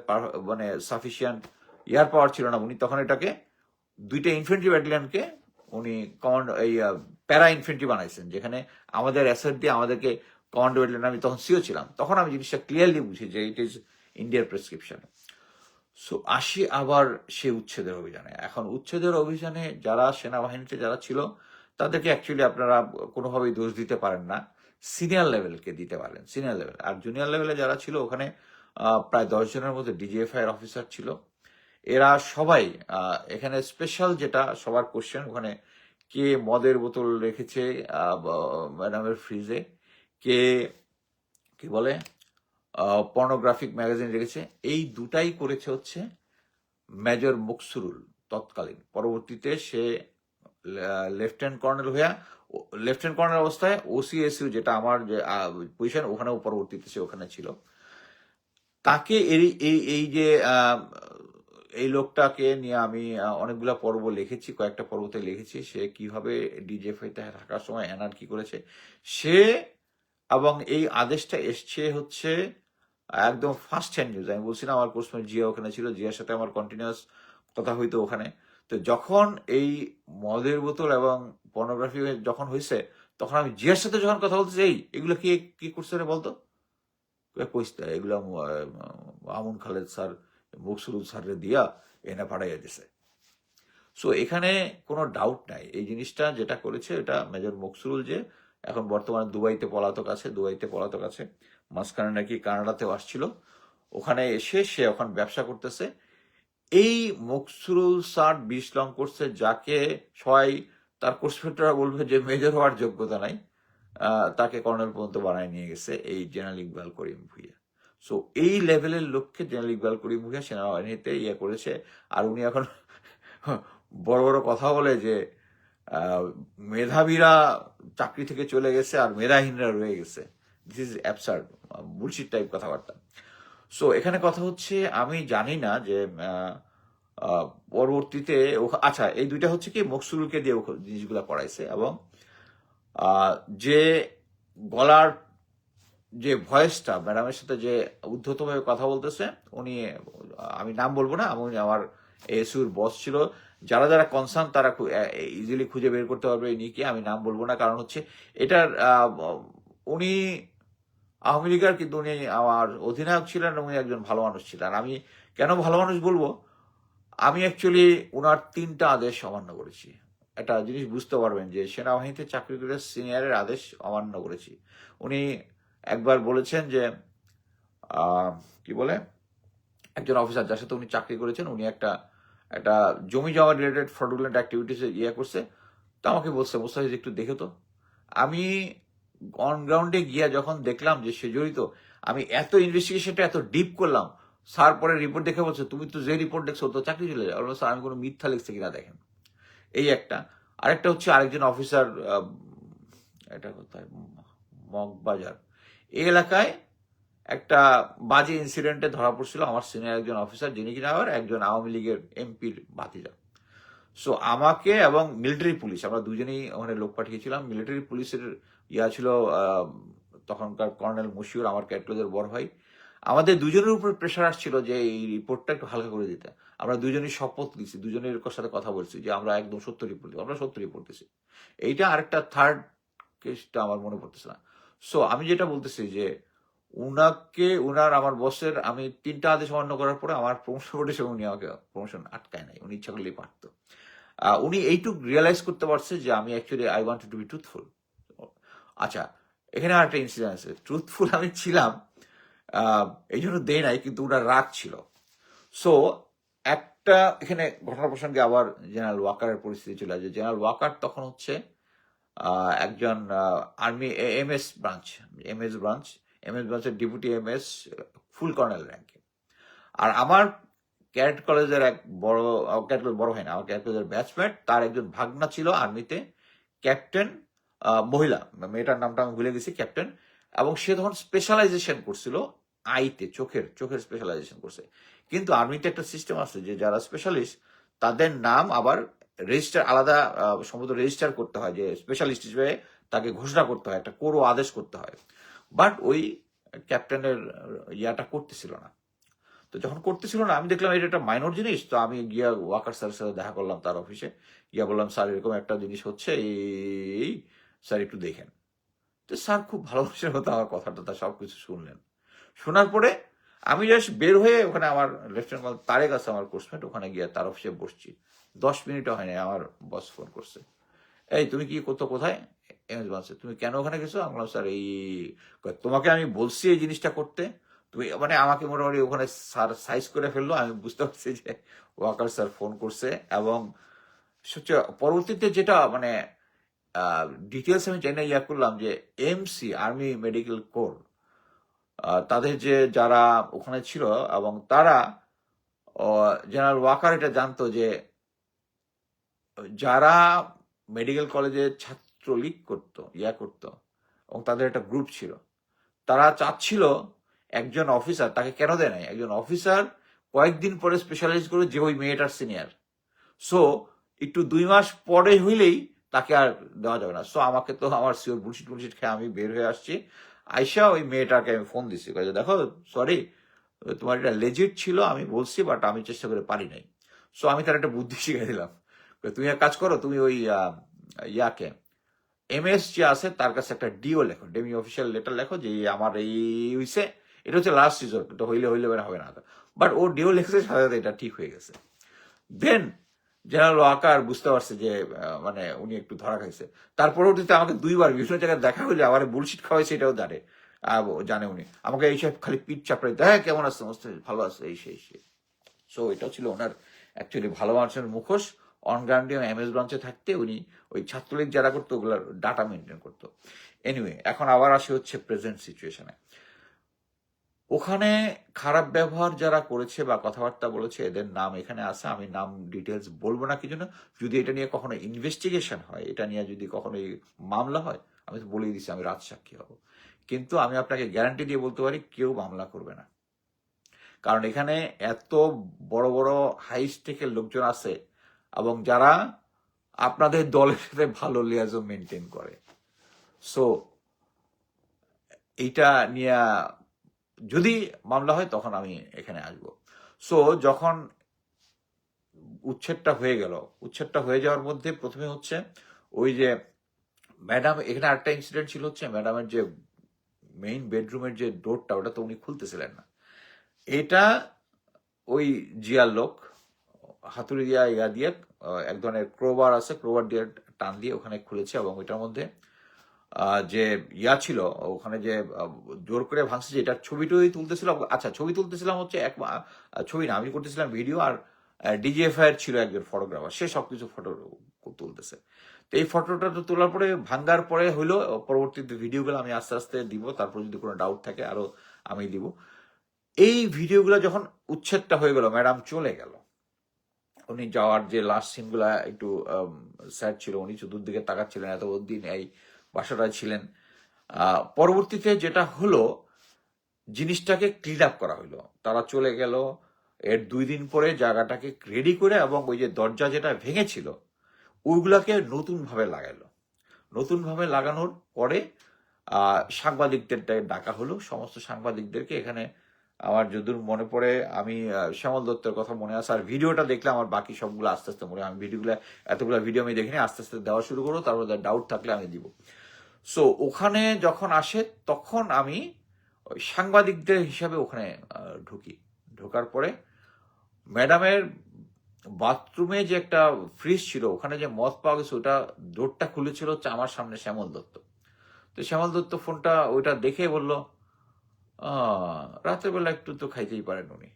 মানে সাফিসিয়েন্ট এয়ার পাওয়ার ছিল না, উনি তখন এটাকে 2টা ইনফেন্ট্রি ব্যাটালিয়নকে উনি প্যারা ইনফেন্ট্রি বানাইছেন, যেখানে আমাদের অ্যাসেট দিয়ে আমাদেরকে কমান্ডো ব্যাটালিয়ন, আমি তখন সিও ছিলাম, তখন আমি জিনিসটা ক্লিয়ারলি বুঝি যে ইট ইজ ইন্ডিয়ার প্রেসক্রিপশন। সো আসি আবার সে উচ্ছেদের অভিযানে। এখন উচ্ছেদের অভিযানে যারা সেনাবাহিনীতে যারা ছিল, তাদেরকে অ্যাকচুয়ালি আপনারা কোনোভাবেই দোষ দিতে পারেন না, সিনিয়র লেভেলকে দিতে পারেন, সিনিয়র লেভেল। আর জুনিয়র লেভেলে যারা ছিল, ওখানে প্রায় 10 জনের মধ্যে ডিজিএফআই এর অফিসার ছিল। এরা সবাই এখানে স্পেশাল যেটা সবার কোশ্চেন, ওখানে কে মদের বোতল রেখেছে ম্যাডামের ফ্রিজে, কে কি বলে পর্নোগ্রাফিক ম্যাগাজিন রেখেছে, এই দুটাই করেছে হচ্ছে মেজর মুকসুরুল তৎকালীন। পরবর্তীতে সে লেফটেন্যান্ট কর্নেল অবস্থায় ওসিএসইউ, যেটা আমার যে পজিশন, ওখানেও পরবর্তীতে সে ওখানে ছিল। তাকে এই যে এই লোকটাকে নিয়ে আমি অনেকগুলা পর্ব লিখেছি, কয়েকটা পর্বতে লিখেছি সে কিভাবে ডিজিএফআইতে থাকার সময় এনআরকি করেছে সে, এবং এই আদেশটা এসছে হচ্ছে একদম ফার্স্ট হ্যান্ড নিউজ। আমি বলছি না আমার কোর্সমেট জিয়া ওখানে ছিল, জিয়ার সাথে আমার কন্টিনিউয়াস কথা হইতো ওখানে। তো যখন এই মদের বোতল এবং পর্নোগ্রাফি যখন হয়েছে তখন আমি জিয়ার সাথে যখন কথা বলতেছি, এগুলো কি কি করছে রে বলতো, কইস না, এগুলো আমুন খালেদ স্যার মকসুরুল স্যাররে দিয়া এনে পাঠাইয়া দিছে। সো এখানে কোনো ডাউট নাই, এই জিনিসটা যেটা করেছে এটা মেজর মকসুরুল, যে এখন বর্তমানে দুবাইতে পলাতক আছে, মাঝখানে নাকি কানাডাতেও আসছিল, ওখানে এসে সে এখন ব্যবসা করতেছে। এই মকসুরুল স্যার 20 লং করছে, যাকে সবাই তার কোর্সমেটরা বলবে যে মেজর হওয়ার যোগ্যতা নাই, তাকে কর্নেল পর্যন্ত বানায় নিয়ে গেছে এই জেনারেল ইকবাল করিম ভুইয়া। সো এই লেভেলের লোককে জেনারেল ইকবাল করিম ভুইয়া সেনাবাহিনীতে করেছে। আর উনি এখন বড় বড় কথা বলে যে মেধাবীরা চাকরি থেকে চলে গেছে আর মেধাহীনরা রয়ে গেছে। This is absurd, bullshit type কথাবার্তা। সো এখানে কথা হচ্ছে আমি জানি না যে পরবর্তীতে আচ্ছা এই দুইটা হচ্ছে কি মকসুরুলকে দিয়ে জিনিসগুলা করাইছে, এবং যে গলার যে ভয়েসটা ম্যাডামের সাথে যে উদ্ধতভাবে কথা বলতেছে উনি, আমি নাম বলবো না, আমি আমার এসুর বস ছিল, যারা যারা কনসার্ন তারা ইজিলি খুঁজে বের করতে পারবে ইনিকে, আমি নাম বলবো না, কারণ হচ্ছে এটার উনি আওয়ামী লীগের, কিন্তু উনি আমার অধিনায়ক ছিলেন, উনি একজন ভালো মানুষ ছিলেন। আমি কেন ভালো মানুষ বলবো, আমি অ্যাকচুয়ালি উনার 3টা আদেশ অমান্য করেছি। একটা জিনিস বুঝতে পারবেন যে সেনাবাহিনীতে চাকরি করে সিনিয়রের আদেশ অমান্য করেছি। উনি একবার বলেছেন যে কি বলে, একজন অফিসার যার সাথে উনি চাকরি করেছেন, উনি একটা একটা জমি জমা রিলেটেড ফ্রডুলেন্ট অ্যাক্টিভিটিস করছে, তো আমাকে বলছে মুস্তাফিজ একটু দেখে তো। আমি অন গ্রাউন্ডে গিয়া যখন দেখলাম যে সে জড়িত, আমি এত ইনভেস্টিগেশনটা এত ডিপ করলাম, স্যার পরে রিপোর্ট দেখে বলছে তুমি তো যে রিপোর্ট দেখছো তো চাকরি চলে যায়। স্যার আমি কোনো মিথ্যা লিখছে কিনা দেখেন। এই একটা। আরেকটা হচ্ছে আরেকজন অফিসার, এটা কোথায়, মগবাজার এই এলাকায় একটা বাজে ইনসিডেন্টে ধরা পড়ছিল আমার সিনিয়র একজন অফিসার, যিনি কিনা আবার একজন আওয়ামী লীগের এমপির ভাতিজা। সো আমাকে এবং মিলিটারি পুলিশ, আমরা দুজনেই ওখানে লোক পাঠিয়েছিলাম। মিলিটারি পুলিশের ছিল তখনকার কর্নেল মশিউর, আমার ক্যাটলজের বড় ভাই। আমাদের দুজনের উপর প্রেশার আসছিল যে এই রিপোর্টটা একটু হালকা করে দিতে। আমরা দুজনেই শপথ দিচ্ছি, দুজনের সাথে কথা বলছি যে আমরা একদম সত্য রিপোর্ট দিব, আমরা সত্য রিপোর্ট দিচ্ছি। এইটা আরেকটা থার্ড কেসটা আমার মনে পড়তেছে না। সো আমি যেটা বলতেছি যে উনার আমার বসের আমি 3টা আদেশ অমান্য করার পরে আমার প্রমোশন ঘটেছে, উনি আমাকে প্রমোশন আটকায় নাই, উনি ইচ্ছা করলেই পারতো। উনি এইটুক রিয়েলাইজ করতে পারছে যে আমি actually I want to B truthful. আচ্ছা এখানে আর একটা ইনসিডেন্ট আছে, ট্রুথফুল আমি ছিলাম, এই জন্য দেয় নাই, কিন্তু ওনার রাগ ছিল। সো একটা এখানে ঘটনা প্রসঙ্গে আবার জেনারেল ওয়াকারের পরিস্থিতি চলে আসে। জেনারেল ওয়াকার তখন হচ্ছে একজন আর্মি এমএস ব্রাঞ্চের ডেপুটি এমএস, ফুল কর্নেল র্যাঙ্কে। আর আমার ক্যাডেট কলেজের এক বড় বড় হয় না, আমার ক্যাডেট কলেজের ব্যাচমেট, তার একজন ভাগনা ছিল আর্মিতে ক্যাপ্টেন, মহিলা, মেয়েটার নামটা আমি ভুলে গেছি, ক্যাপ্টেন। এবং সে তখন স্পেশালাইজেশন করছিল আইতে, চোখের স্পেশালাইজেশন করছে। কিন্তু আর্মিতে একটা সিস্টেম আছে যে যারা স্পেশালিস্ট তাদের নাম আবার রেজিস্টার আলাদা, সম্ভবত রেজিস্টার করতে হয়, যে স্পেশালিস্ট হিসেবে তাকে ঘোষণা করতে হয়, একটা কোরো আদেশ করতে হয়। বাট ওই ক্যাপ্টেনের ইয়াটা করতেছিল না। তো যখন করতেছিল না আমি দেখলাম এটা একটা মাইনর জিনিস, তো আমি গিয়া ওয়াকার স্যারের সাথে দেখা করলাম তার অফিসে, গিয়া বললাম স্যার এরকম একটা জিনিস হচ্ছে, এই স্যার একটু দেখেন। তো স্যার খুব ভালোবাসার মতো আমার কথাটা সবকিছু শুনলেন। শোনার পরে আমি জাস্ট বের হয়ে ওখানে আমার লেফটেন্যান্ট তারেক আছে আমার কোর্সমেট, ওখানে গিয়ে তার অফিসে বসছি। 10 মিনিটও হয়নি আমার বস ফোন করছে, এই তুমি কি করতো, কোথায়, এমএস ব্রাঞ্চে, তুমি কেন ওখানে গেছো? আমি বললাম স্যার এই, তোমাকে আমি বলছি এই জিনিসটা করতে, তুমি মানে আমাকে মোটামুটি ওখানে স্যার সাইজ করে ফেললো। আমি বুঝতে পারছি যে ওয়াকার স্যার ফোন করছে। এবং সবচেয়ে পরবর্তীতে যেটা মানে ডিটেলস আমি জানি করলাম যে এমসি আর্মি মেডিকেল কোর, তাদের যে যারা ওখানে ছিল এবং তারা জেনারেল ওয়াকার এটা জানতো যে যারা মেডিকেল কলেজে ছাত্রলীগ করতো এবং তাদের একটা গ্রুপ ছিল, তারা চাচ্ছিল একজন অফিসার, তাকে কেন দেয় নাই, একজন অফিসার কয়েকদিন পরে স্পেশালাইজ করে যে ওই মেয়েটার সিনিয়র। সো একটু 2 মাস পরে হইলেই তাকে আর দেওয়া যাবে না। সো আমাকে তো আমার সিওর বুলশিট খেয়ে আমি বের হয়ে আসছি। আইসা ওই মেয়েটাকে আমি ফোন দিছি, কাজে দেখো সরি, তোমার এটা লেজিট ছিল, আমি বলছি, বাট আমি চেষ্টা করে পারি নাই। সো আমি তার একটা বুদ্ধি শিখাই দিলাম, তুমি এক কাজ করো, তুমি ওই ইয়াকে এমএস যে আছে তার কাছে একটা ডিও লেখো, ডেমি অফিসিয়াল লেটার লেখো যে আমার এই হইছে, এটা হচ্ছে লাস্ট রিজোর্ট, এটা হইলে হইলে হবে না। বাট ও ডিও লিখেছে, সাথে সাথে এটা ঠিক হয়ে গেছে। দেন জেনারেল ওয়াকার বুঝতে পারছে যে মানে উনি একটু ধরা খাইছে। তার পরবর্তীতে আমাকে 2বার বিভিন্ন জায়গায় দেখা হইলে আবার বুলশিট খাওয়াইছে, এটাও জানে উনি আমাকে এইসব খালি পিঠ চাপড়াই, হ্যাঁ কেমন আছে, ভালো আছে, এই সেই সেই। সো এটাও ছিল ওনার অ্যাকচুয়ালি ভালো মানুষের মুখোশ। অন গ্রাউন্ডে এমএস ব্রাঞ্চে থাকতে উনি ওই ছাত্রলীগ যারা করতো ওগুলোর ডাটা মেনটেন করতো। এনিওয়ে, এখন আবার আসি হচ্ছে প্রেজেন্ট সিচুয়েশনে। ওখানে খারাপ ব্যবহার যারা করেছে বা কথাবার্তা বলেছে এদের নাম এখানে আছে, আমি নাম ডিটেলস বলবো না, কি জন্য, যদি এটা নিয়ে কখনো ইনভেস্টিগেশন হয়, এটা নিয়ে যদি কখনো মামলা হয়, আমি তো বলেই দিচ্ছি আমি রাজসাক্ষী হব। কিন্তু আমি আপনাকে গ্যারান্টি দিয়ে বলতে পারি কেউ মামলা করবে না, কারণ এখানে এত বড় বড় হাই স্টেকের লোকজন আছে এবং যারা আপনাদের দলের সাথে ভালো লিয়াজও মেনটেন করে। সো এইটা নিয়ে যদি মামলা হয় তখন আমি এখানে আসব। সো যখন উচ্ছেদটা হয়ে গেল, উচ্ছেদটা হয়ে যাওয়ার মধ্যে প্রথমে হচ্ছে ওই যে ম্যাডাম, এখানে আরেকটা ইনসিডেন্ট ছিল হচ্ছে ম্যাডামের যে মেইন বেডরুমের যে ডোরটা ওটা তো উনি খুলতেছিলেন না। এটা ওই জিয়ার লোক হাতুড়ি দিয়া ইয়া দিয়ে এক ধরনের ক্রোবার আছে, ক্রোবার দিয়ে টান দিয়ে ওখানে খুলেছে, এবং ওইটার মধ্যে যে ইয়া ছিল ওখানে যে জোর করে ভাঙছে, যে এটার ছবি টবি তুলতেছিলাম। আচ্ছা, ছবি তুলতেছিলাম হচ্ছে ছবি না, আমি করতেছিলাম ভিডিও, আর ডিজিএফআই এর ছিল একজন ফটোগ্রাফার, সে সবকিছু ফটো তুলতেছে। তো এই ফটোটা তো তোলার পরে ভাঙ্গার পরে হইলো, পরবর্তীতে ভিডিওগুলো আমি আস্তে আস্তে দিব, তারপর যদি কোনো ডাউট থাকে আরো আমি দিব। এই ভিডিওগুলো যখন উচ্ছেদটা হয়ে গেল, ম্যাডাম চলে গেল, উনি যাওয়ার যে লাস্ট সিনগুলা একটু স্যাড ছিল, উনি চতুর্দিকে তাকাচ্ছিলেন, এত দিন এই বাসাটায় ছিলেন। পরবর্তীতে যেটা হলো, জিনিসটাকে ক্লিন আপ করা হলো, তারা চলে গেল, এর 2 দিন পরে জায়গাটাকে রেডি করে, এবং ওই যে দরজা যেটা ভেঙেছিল ওইগুলাকে নতুন ভাবে লাগাইলো। নতুন ভাবে লাগানোর পরে সাংবাদিকদের ডাকা হলো, সমস্ত সাংবাদিকদেরকে। এখানে আমার যদুর মনে পড়ে, আমি শ্যামল দত্তের কথা মনে আছে, আর ভিডিওটা দেখলে আমার বাকি সবগুলো আস্তে আস্তে মনে হয়। আমি ভিডিওগুলো, এতগুলো ভিডিও আমি দেখিনি, আস্তে আস্তে দেওয়া শুরু করবো, তারপর ডাউট থাকলে আমি দিব। সো ওখানে যখন আসে তখন আমি সাংবাদিকদের হিসাবে ওখানে ঢুকি। ঢোকার পরে ম্যাডামের বাথরুমে যে একটা ফ্রিজ ছিল, ওখানে যে মদ পাওয়া গেছে, ওটা ডোরটা খুলেছিল হচ্ছে আমার সামনে শ্যামল দত্ত। তো শ্যামল দত্ত ফোনটা ওইটা দেখে বলল, রাতের বেলা একটু তো খাইতেই পারেন উনি।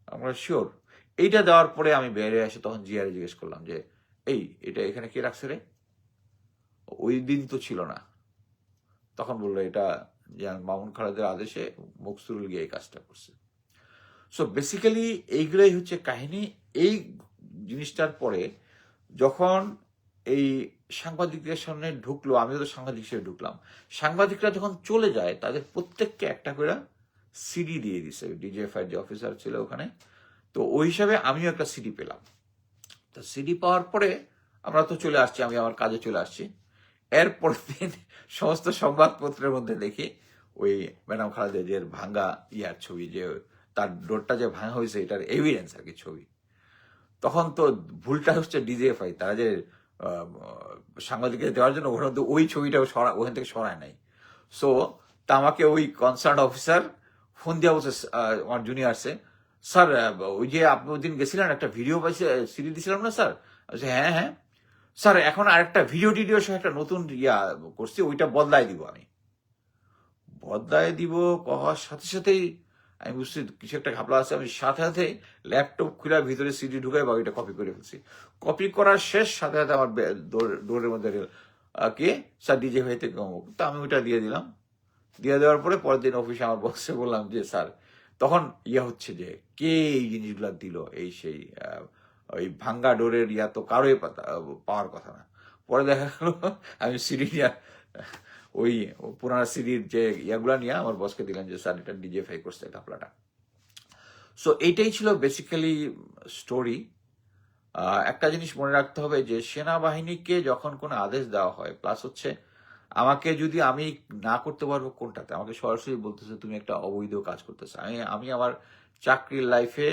আমরা শিওর। এইটা দেওয়ার পরে আমি বের হয়ে আসি, তখন জিয়ারে জিজ্ঞেস করলাম যে এটা এখানে কে রাখছে রে, ওই দিন তো ছিল না। তখন বললো এটা মামুন খালেদের আদেশে মকসুরুল গিয়ে এই কাজটা করছে। সো বেসিক্যালি এইগুলাই হচ্ছে কাহিনী। এই জিনিসটার পরে যখন এই সাংবাদিকদের সামনে ঢুকলো, আমিও তো সাংবাদিক হিসেবে ঢুকলাম, সাংবাদিকরা যখন চলে যায় তাদের প্রত্যেককে একটা করে সিডি দিয়ে দিছে, ডিজিএফআই যে অফিসার ছিল ওখানে। তো ওই হিসাবে আমিও একটা সিডি পেলাম। তো সিডি পাওয়ার পরে আমরা তো চলে আসছি, আমি আমার কাজে চলে আসছি। এরপর দিন সমস্ত সংবাদপত্রের মধ্যে দেখি ওই ম্যাডাম খালেদা জিয়ার ভাঙ্গা ইয়ার ছবি, যে তার ডোরটা যে ভাঙা হয়েছে এটার এভিডেন্স আর কি ছবি। তখন তো ভুলটা হচ্ছে ডিজিএফআই, তারা যে সাংবাদিকদের দেওয়ার জন্য ওই ছবিটা ওখান থেকে সরায় নাই। সো তা আমাকে ওই কনসার্ন অফিসার ফোন দেওয়া বলছে, আমার জুনিয়রসে, স্যার ওই যে আপনি ওই দিন গেছিলেন একটা ভিডিও পাইছে, সিডি দিছিলাম না স্যার? হ্যাঁ হ্যাঁ স্যার, এখন আরেকটা ভিডিও সহ একটা নতুন করছি, ওইটা বদলায় দিব। আমি বদলায় দিব কহার সাথে সাথেই আমি বুঝছি কিছু একটা ঘাপলা আছে। আমি সাথে সাথে ল্যাপটপ খুলে ভিতরে সিডি ঢুকাই বা ওইটা কপি করে ফেলছি। কপি করার শেষ সাথে সাথে আমার ডোরের মধ্যে কে স্যার ডিজে হইতে কমুক, তো আমি ওইটা দিয়ে দিলাম। দিয়ে দেওয়ার পরে পরের দিন অফিসে আমার বসে বললাম যে স্যার, তখন হচ্ছে যে কে এই জিনিসগুলা দিল, এই সেই ওই ভাঙ্গা ডোরের তো কারোই পাওয়ার কথা না। পরে দেখা গেল আমি সিডি নিয়ে ওই পুরানা সিডির যে ইয়াগুলা নিয়ে আমার বসকে দিলাম যে স্যার এটা ডিজিএফআই করছে ঘাপলাটা। সো এইটাই ছিল বেসিক্যালি স্টোরি। একটা জিনিস মনে রাখতে হবে যে সেনাবাহিনীকে যখন কোনো আদেশ দেওয়া হয়, প্লাস হচ্ছে আমাকে যদি আমি না করতে পারবো কোনটাতে, আমাকে সরাসরি বলতেছে তুমি একটা অবৈধ কাজ করতেছো। আমি আমি আমার চাকরির লাইফে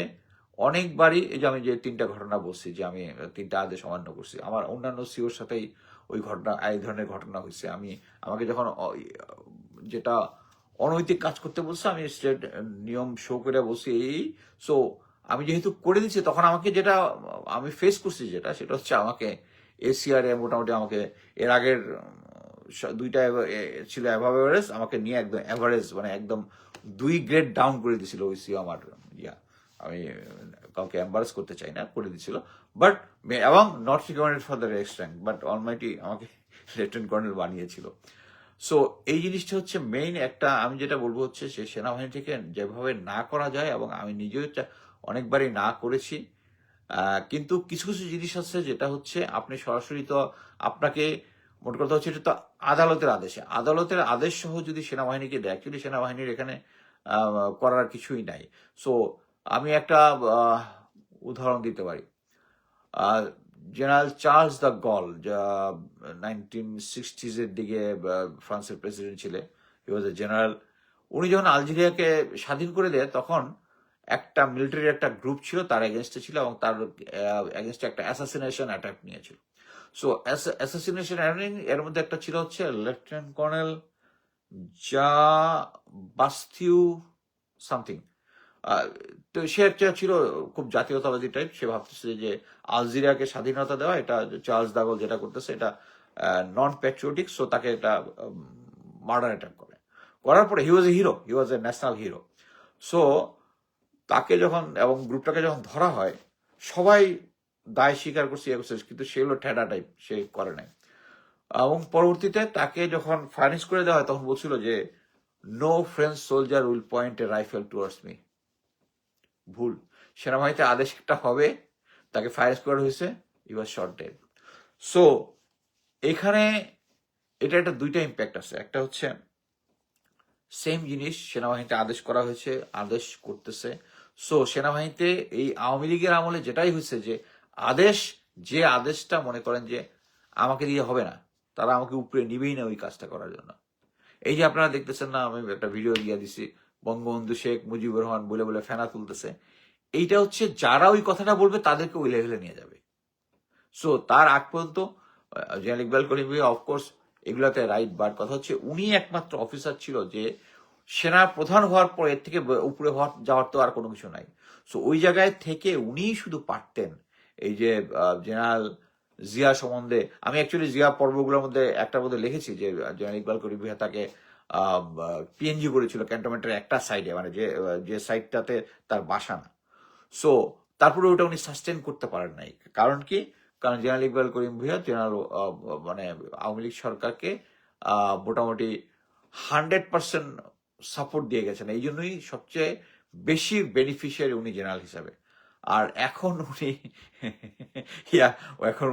অনেকবারই, এই যে আমি যে 3টা ঘটনা বলছি যে আমি 3টা আদেশ অমান্য করছি, আমার অন্যান্য সিওর সাথেই ওই ঘটনা, এই ধরনের ঘটনা হয়েছে। আমাকে যখন যেটা অনৈতিক কাজ করতে বলছে, আমি স্ট্রেট নিয়ম শো করে বলছি এই। সো আমি যেহেতু করে দিচ্ছি, তখন আমাকে যেটা আমি ফেস করছি সেটা হচ্ছে আমাকে এসিআর এ মোটামুটি আমাকে এর আগের 2টা ছিল অ্যাভাব এভারেজ, আমাকে নিয়ে একদম অ্যাভারেজ মানে একদম 2 গ্রেড ডাউন করে দিয়েছিল ওই সিও আমার। আমি কাউকে এম্বারেস করতে চাই না, করে দিয়েছিল। বাট এবং not recommended for the rest rank, but Almighty আমাকে লেফটেন্যান্ট কর্নেল বানিয়েছিল। সো এই জিনিসটা হচ্ছে মেইন একটা, আমি যেটা বলবো হচ্ছে সে সেনাবাহিনী থেকে যেভাবে না করা যায়, এবং আমি নিজেও অনেকবারই না করেছি। কিন্তু কিছু কিছু জিনিস আছে যেটা হচ্ছে আপনি সরাসরি তো, আপনাকে মোট কথা হচ্ছে এটা তো আদালতের আদেশ সহ যদি সেনাবাহিনীকে দেয়, অ্যাকচুয়ালি সেনাবাহিনীর এখানে করার কিছুই নাই। সো আমি একটা উদাহরণ দিতে পারি। জেনারেল চার্লস দ্য গল, যা 1960s দিকে ফ্রান্সের প্রেসিডেন্ট ছিলেন, হি ওয়াজ এ জেনারেল। উনি যখন আলজেরিয়াকে স্বাধীন করে দেয়, তখন একটা মিলিটারির একটা গ্রুপ ছিল তার এগেনস্টে ছিল, এবং তার এগেনস্টে একটা অ্যাসাসিনেশন অ্যাটাক নিয়েছিল। সো অ্যাসাসিনেশন এর মধ্যে একটা ছিল হচ্ছে লেফটেন্যান্ট কর্নেল যা বাস্তিউ সামথিং। তো সে একটা ছিল খুব জাতীয়তাবাদী টাইপ, সে ভাবতেছে যে আলজেরিয়াকে স্বাধীনতা দেওয়া, এটা চার্লস দাগল যেটা করতেছে এটা নন প্যাট্রিয়টিক। সো তাকে এটা মার্ডার অ্যাটাক করার পরে হি ওয়াজ এ ন্যাশনাল হিরো। সো তাকে যখন এবং গ্রুপটাকে যখন ধরা হয়, সবাই দায় স্বীকার করছে, কিন্তু সে হলো ঠেডা টাইপ, সে করে নাই। এবং পরবর্তীতে তাকে যখন ফাইন্যান্স করে দেওয়া হয়, তখন বলছিল যে no French soldier will point a rifle towards me. ভুল, সেনাবাহিনীতে আদেশ একটা হবে, তাকে ফায়ার করা হয়েছে, he was shot dead. So এখানে এটা একটা 2টা ইম্প্যাক্ট আছে। একটা হচ্ছে সেম জিনিস সেনাবাহিনীতে আদেশ করা হয়েছে, আদেশ করতেছে। সো সেনাবাহিনীতে এই আওয়ামী লীগের আমলে যেটাই হয়েছে যে যে আদেশটা মনে করেন যে আমাকে দিয়ে হবে না, তারা আমাকে উপরে নিবেই না ওই কাজটা করার জন্য। এই যে আপনারা দেখতেছেন না, আমি একটা ভিডিও দিয়ে দিছি, বঙ্গবন্ধু শেখ মুজিবুর রহমান বলে বলে ফেনা তুলতেছে। এইটা হচ্ছে যারা ওই কথাটা বলবে তাদেরকে ওই লেভেলে নিয়ে যাবে। সো তার আগ পর্যন্ত জেনারেল ইকবাল করিম অফকোর্স এগুলাতে রাইট, বাট কথা হচ্ছে উনি একমাত্র অফিসার ছিল যে সেনা প্রধান হওয়ার পর এর থেকে উপরে যাওয়ার তো আর কোনো কিছু নাই। সো ওই জায়গায় থেকে উনি শুধু পারতেন এই যে জেনারেল জিয়া সম্বন্ধে। আমি অ্যাকচুয়ালি জিয়া পর্বগুলোর মধ্যে একটার মধ্যে লিখেছি যে জেনারেল ইকবাল করিম ভূঁইয়া তাকে পিএনজি করেছিল ক্যান্টনমেন্টের একটা সাইডে, মানে যে সাইডটাতে তার বাসা না। সো তারপরে ওটা উনি সাস্টেন করতে পারেন নাই। কারণ কি? কারণ জেনারেল ইকবাল করিম ভূঁইয়া মানে আওয়ামী লীগ সরকারকে মোটামুটি 100% সাপোর্ট দিয়ে গেছেন। এই জন্যই সবচেয়ে বেশি বেনিফিশিয়ারি উনি জেনারেল হিসাবে। আর এখন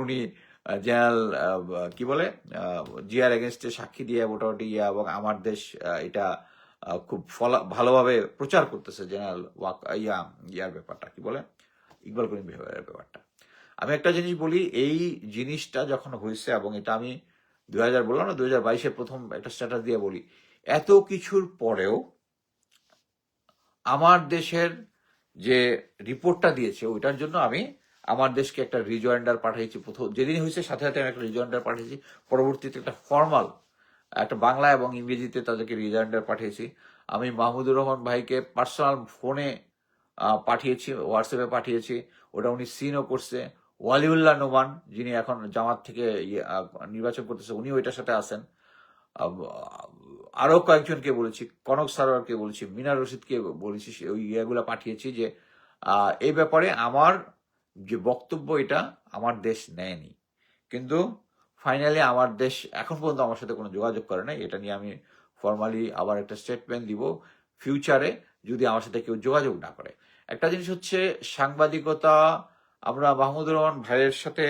উনি জেনারেল কি বলে জিয়ার এগেনস্টে সাক্ষী দিয়ে মোটামুটি এবং আমার দেশ এটা খুব ভালোভাবে প্রচার করতেছে জেনারেল ইয়ার ব্যাপারটা, কি বলে ইকবাল করিম ভূঁইয়ার ব্যাপারটা। আমি একটা জিনিস বলি, এই জিনিসটা যখন হয়েছে, এবং এটা আমি 2000 বললাম না, 2022-এ প্রথম একটা স্ট্যাটাস দিয়ে বলি, এত কিছুর পরেও আমার দেশের যে রিপোর্টটা দিয়েছে ওইটার জন্য আমি আমার দেশকে একটা রিজয়েন্ডার পাঠিয়েছি। প্রথম যেদিন হয়েছে সাথে সাথে আমি একটা রিজয়েন্ডার পাঠিয়েছি, পরবর্তীতে একটা ফর্মাল একটা বাংলা এবং ইংরেজিতে তাদেরকে রিজয়েন্ডার পাঠিয়েছি। আমি মাহমুদুর রহমান ভাইকে পার্সোনাল ফোনে পাঠিয়েছি, হোয়াটসঅ্যাপে পাঠিয়েছি, ওটা উনি সিনও করছে। ওয়ালিউল্লাহ নোমান, যিনি এখন জামাত থেকে নির্বাচন করতেছে, উনি ওইটার সাথে আছেন। আরো কয়েকজনকে বলেছি, কনক সারোয়ারকে বলেছি, মিনার রশিদকে বলেছি, ওই ইয়েগুলো পাঠিয়েছি যে এই ব্যাপারে আমার যে বক্তব্য এটা আমার দেশ নেয়নি। কিন্তু ফাইনালি আমার দেশ এখন পর্যন্ত আমার সাথে কোনো যোগাযোগ করে নাই। এটা নিয়ে আমি ফর্মালি আবার একটা স্টেটমেন্ট দিব ফিউচারে, যদি আমার সাথে কেউ যোগাযোগ না করে। একটা জিনিস হচ্ছে সাংবাদিকতা, আমরা মাহমুদুর রহমান ভাইয়ের সাথে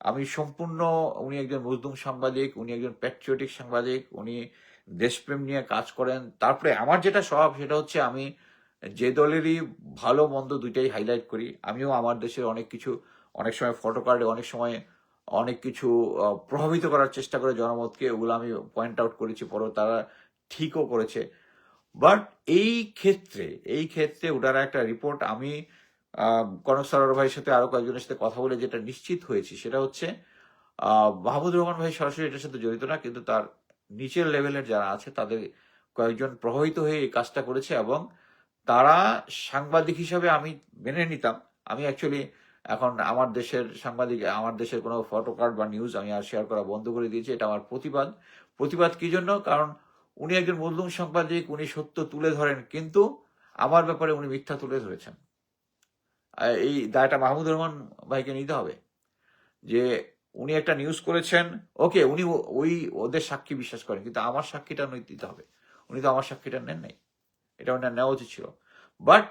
আমি সম্পূর্ণ, উনি একজন মজলুম সাংবাদিক, উনি একজন প্যাট্রিয়টিক সাংবাদিক, উনি দেশপ্রেম নিয়ে কাজ করেন। তারপরে আমার যেটা স্বভাব সেটা হচ্ছে আমি যে দলেরই ভালো মন্দ দুইটাই হাইলাইট করি। আমিও আমার দেশের অনেক কিছু, অনেক সময় ফটো কার্ডে, অনেক সময় অনেক কিছু প্রভাবিত করার চেষ্টা করে জনমতকে, ওগুলো আমি পয়েন্ট আউট করেছি, পরে তারা ঠিকও করেছে। বাট এই ক্ষেত্রে ওটার একটা রিপোর্ট আমি কনক সরোয়ার ভাইয়ের সাথে আরো কয়েকজনের সাথে কথা বলে যেটা নিশ্চিত হয়েছি সেটা হচ্ছে মাহমুদুর রহমান ভাই সরাসরি এটার সাথে জড়িত না, কিন্তু তার নিচের লেভেলের যারা আছে তাদের কয়েকজন প্রভাবিত হয়ে এই কাজটা করেছে, এবং তারা সাংবাদিক হিসাবে আমি মেনে নিতাম। আমি অ্যাকচুয়ালি এখন আমার দেশের সাংবাদিক, আমার দেশের কোনো ফটো কার্ড বা নিউজ আমি আর শেয়ার করা বন্ধ করে দিয়েছি। এটা আমার প্রতিবাদ কি জন্য? কারণ উনি একজন মজলুম সাংবাদিক, উনি সত্য তুলে ধরেন, কিন্তু আমার ব্যাপারে উনি মিথ্যা তুলে ধরেছেন। এই দায়টা মাহমুদুর রহমান ভাইকে নিতে হবে, যে উনি একটা নিউজ করেছেন, ওকে, উনি ওদের সাক্ষী বিশ্বাস করেন, কিন্তু আমার সাক্ষীটা দিতে হবে। উনি তো আমার সাক্ষীটা নেন নাই, এটা ওনার নেওয়া উচিত ছিল। বাট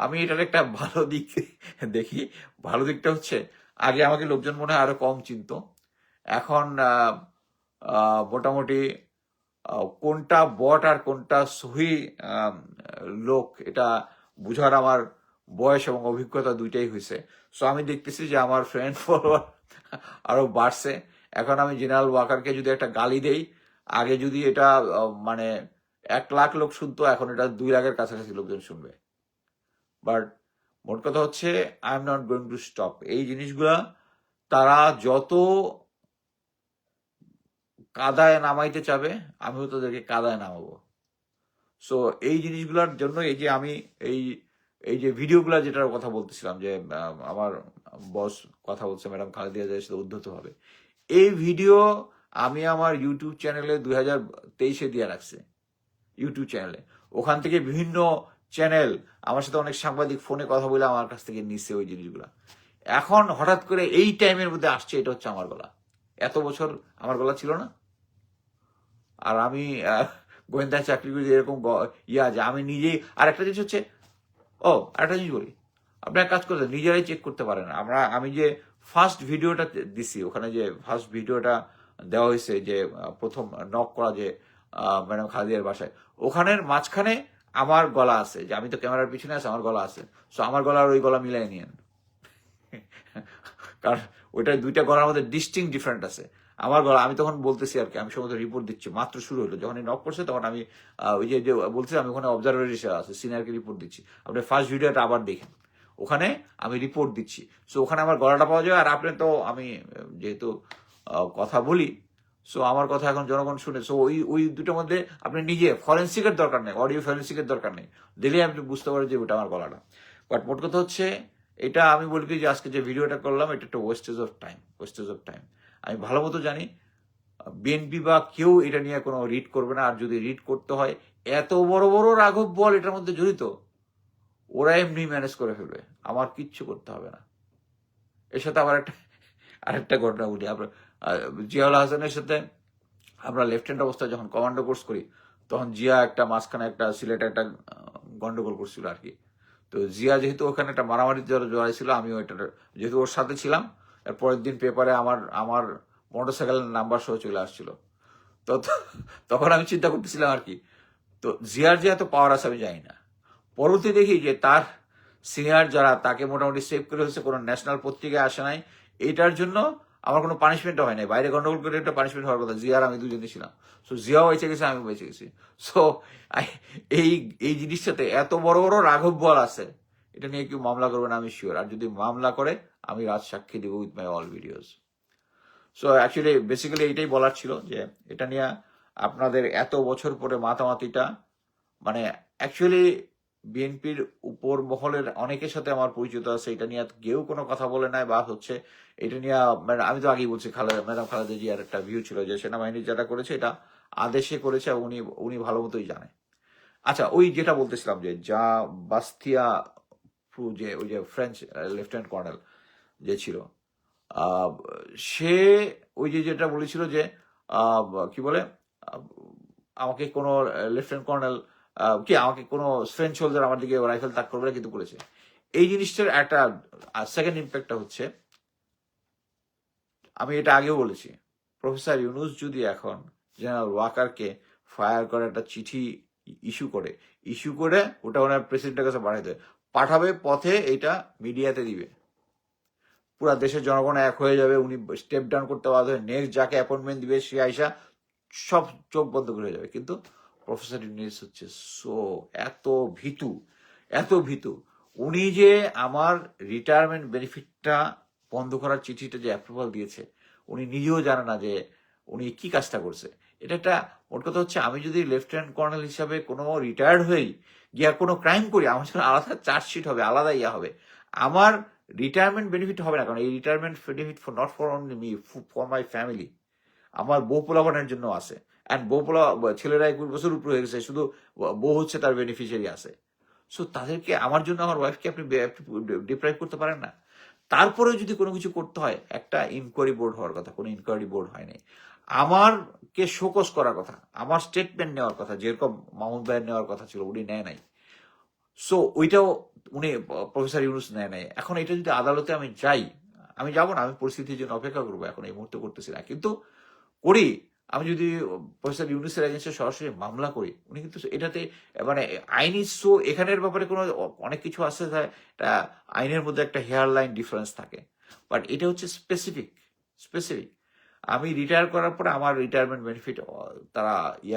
আমি এটার একটা ভালো দিক দেখি। ভালো দিকটা হচ্ছে, আগে আমাকে লোকজন মনে হয় আরো কম চিনতো, এখন মোটামুটি কোনটা বট আর কোনটা সহি লোক এটা বুঝার আমার বয়স এবং অভিজ্ঞতা দুইটাই হয়েছে। সো আমি দেখতেছি যে আমার ফ্রেন্ড ফলোয়ার আরো বাড়ছে। এখন আমি জেনারেল ওয়াকারকে যদি একটা গালি দেই, আগে যদি এটা মানে 1 লাখ লোক শুনতো, এখন এটা 2 লাখের কাছাকাছি লোকজন শুনবে। বাট মোট কথা হচ্ছে, I am not going to stop. এই জিনিসগুলা তারা যত কাদায় নামাইতে চাবে, আমিও তাদেরকে কাদায় নামাবো। সো এই জিনিসগুলোর জন্য এই যে আমি এই এই যে ভিডিওগুলো যেটার কথা বলতেছিলাম, যে আমার বস কথা বলছে ম্যাডাম খালেদা জিয়ার সাথে উদ্ধত হবে, এই ভিডিও আমি আমার ইউটিউব চ্যানেলে 2023-এ দিয়ে রাখছি। ইউটিউব চ্যানেলে, ওখান থেকে বিভিন্ন চ্যানেল, আমার সাথে অনেক সাংবাদিক ফোনে কথা বলে আমার কাছ থেকে নিচ্ছে ওই জিনিসগুলা। এখন হঠাৎ করে এই টাইমের মধ্যে আসছে, এটা হচ্ছে আমার গলা। এত বছর আমার গলা ছিল না। আর আমি গোয়েন্দা চাকরি করি, এরকম যে আমি নিজেই। আর একটা জিনিস হচ্ছে, আরেকটা জিনিস বলি, আপনি এক কাজ করতে নিজেরাই চেক করতে পারেন। আমি যে ফার্স্ট ভিডিওটা দিছি, ওখানে যে ফার্স্ট ভিডিওটা দেওয়া হয়েছে, যে প্রথম নক করা, যে ম্যাডাম খালেদিয়ার বাসায়, ওখানের মাঝখানে আমার গলা আছে, যে আমি তো ক্যামেরার পিছনে আছে, আমার গলা আছে। সো আমার গলা আর ওই গলা মিলাই নিয়েন। কারণ ওইটা দুইটা গলার মধ্যে ডিস্টিংক্ট ডিফারেন্ট আছে। আমার গলা, আমি তখন বলতেছি আর কি, আমি সময় রিপোর্ট দিচ্ছি, মাত্র শুরু হলো, যখন নক করছে তখন আমি ওই যে বলছিলাম, আমি ওখানে অবজারভার হিসেবে আছে, সিনিয়রকে রিপোর্ট দিচ্ছি। আপনি ফার্স্ট ভিডিওটা আবার দেখেন, ওখানে আমি রিপোর্ট দিচ্ছি। সো ওখানে আমার গলাটা পাওয়া যায়। আর আপনি তো, আমি যেহেতু কথা বলি, সো আমার কথা এখন জনগণ শুনে। সো ওই দুটোর মধ্যে আপনি নিজে ফরেন্সিকের দরকার নেই, অডিও ফরেন্সিকের দরকার নেই, দিলে আপনি বুঝতে পারেন যে ওটা আমার গলাটা। বাট মোট কথা হচ্ছে, এটা আমি বলি কি, যে আজকে যে ভিডিওটা করলাম, এটা একটা ওয়েস্টেজ অফ টাইম। আমি ভালো মতো জানি বিএনপি বা কেউ এটা নিয়ে কোনো রিড করবে না। আর যদি রিড করতে হয়, এত বড় বড় রাঘব বল এটার মধ্যে জড়িত, ওরা এমনি ম্যানেজ করে ফেলবে, আমার কিচ্ছু করতে হবে না। এর সাথে আবার আরেকটা ঘটনা বলি। আমরা জিয়াউল হাসানের সাথে আমরা লেফটেন্যান্ট অবস্থায় যখন কমান্ডো কোর্স করি, তখন জিয়া একটা মাঝখানে একটা সিলেটে একটা গন্ডগোল করছিল আর কি। তো জিয়া যেহেতু ওখানে একটা মারামারি জড়াইছিল, আমিও এটা যেহেতু ওর সাথে ছিলাম, এর পরের দিন পেপারে আমার মোটরসাইকেলের নাম্বার সহ চলে আসছিল। তো তখন আমি চিন্তা করতেছিলাম আর কি, তো জিয়ার যে এত পাওয়ার আছে আমি জানি না। পরবর্তী দেখি যে তার সিনিয়র যারা, তাকে মোটামুটি সেভ করে হয়েছে, কোনো ন্যাশনাল পত্রিকায় আসে নাই। এইটার জন্য আমার কোনো পানিশমেন্টও হয় নাই। বাইরে গন্ডগোল করে একটা পানিশমেন্ট হওয়ার কথা, জিয়ার আমি দুজনে ছিলাম। সো জিয়াও বেঁচে গেছে, আমি বেঁচে গেছি। সো এই এই জিনিসটাতে এত বড় বড় রাঘব বল আছে, এটা নিয়ে কেউ মামলা করবে না আমি শিওর। আর যদি মামলা করে, আমি রাজ সাক্ষী দেবো with my all videos. So actually basically এইটাই বলার ছিল, যে এটা নিয়ে আপনাদের এত বছর পরে মাতামাতিটা, মানে অ্যাকচুয়ালি বিএনপির উপর মহলের অনেকের সাথে আমার পরিচিত আছে, এটা নিয়ে কেউ কোনো কথা বলে নাই। বা হচ্ছে এটা নিয়ে, আমি তো আগেই বলছি, ম্যাডাম খালেদা জিয়ার একটা ভিউ ছিল যে সেনাবাহিনী যেটা করেছে এটা আদেশে করেছে, এবং উনি ভালো মতোই জানে। আচ্ছা, ওই যেটা বলতেছিলাম, যে যা বাস্তিয়া যে ওই যে ফ্রেঞ্চ লেফটেন্যান্ট কর্নেল যে ছিল, আহ, সে ওই যে যেটা বলেছিল, যে কি বলে, আহ, আমাকে কোনো লেফটেন্যান্ট কর্নেল কি আমাকে কোনো ফ্রেঞ্চ সোলজার আমার দিকে রাইফেল তাক করবে না, কিন্তু করেছে। এই জিনিসটার একটা সেকেন্ড ইম্প্যাক্টটা হচ্ছে, আমি এটা আগেও বলেছি, প্রফেসর ইউনুস যদি এখন জেনারেল ওয়াকারকে ফায়ার করে একটা চিঠি ইস্যু করে ওটা ওনার প্রেসিডেন্টের কাছে পাঠাবে পথে, এটা মিডিয়াতে দিবে, পুরা দেশের জনগণ এক হয়ে যাবে, উনি স্টেপ ডাউন করতে বাধ্য হবে, নেক্সট যাকে অ্যাপয়েন্টমেন্ট দিবে সে আইসা সব চোখ বন্ধ করে যাবে। কিন্তু প্রফেসর ইউনূস হচ্ছে এত ভীতু, উনি যে আমার রিটায়ারমেন্ট বেনিফিটটা বন্ধ করার চিঠিটা যে অ্যাপ্রুভাল দিয়েছে, উনি নিজেও জানে না যে উনি কি কাজটা করছে। এটা একটা, মোট কথা হচ্ছে, আমি যদি লেফটেন্যান্ট কর্নেল হিসাবে কোনো রিটায়ার্ড হয়েই গিয়া কোনো ক্রাইম করি, আমার জন্য আলাদা চার্জশিট হবে, আলাদা হবে। আমার রিটায়ারমেন্ট বেনিফিট হবে না, কারণ এই retirement benefit not for only me, for my family, আমার বউ পোলাপানের জন্য আছে। অ্যান্ড ছেলেরা 21 বছর উপরে হয়ে গেছে, শুধু বউ হচ্ছে তার বেনিফিশিয়ারি আছে। সো তাদেরকে, আমার জন্য আমার ওয়াইফকে আপনি ডিপ্রাইভ করতে পারেন না। তারপরে যদি কোনো কিছু করতে হয়, একটা ইনকোয়ারি বোর্ড হওয়ার কথা, কোনো ইনকোয়ারি বোর্ড হয়নি। আমারকে শোকজ করার কথা, আমার স্টেটমেন্ট নেওয়ার কথা, যেরকম মাহমুদ ভাইয়ের নেওয়ার কথা ছিল, উনি নেয় নাই। সো ওইটাও উনি, প্রফেসর ইউনূস নেয় নাই। এখন এটা যদি আদালতে আমি যাই, আমি যাবো না, আমি পরিস্থিতির জন্য অপেক্ষা করবো, এখন এই মুহূর্তে করতেছি না। কিন্তু করি, আমি যদি প্রফেসর ইউনূসের এগেন্সে সরাসরি মামলা করি, উনি কিন্তু এটাতে, মানে আইনি, সো এখানের ব্যাপারে কোনো অনেক কিছু আছে, এটা আইনের মধ্যে একটা হেয়ার লাইন ডিফারেন্স থাকে, বাট এটা হচ্ছে স্পেসিফিক। আমি রিটায়ার করার পরে আমার রিটায়ারমেন্ট বেনিফিট তারা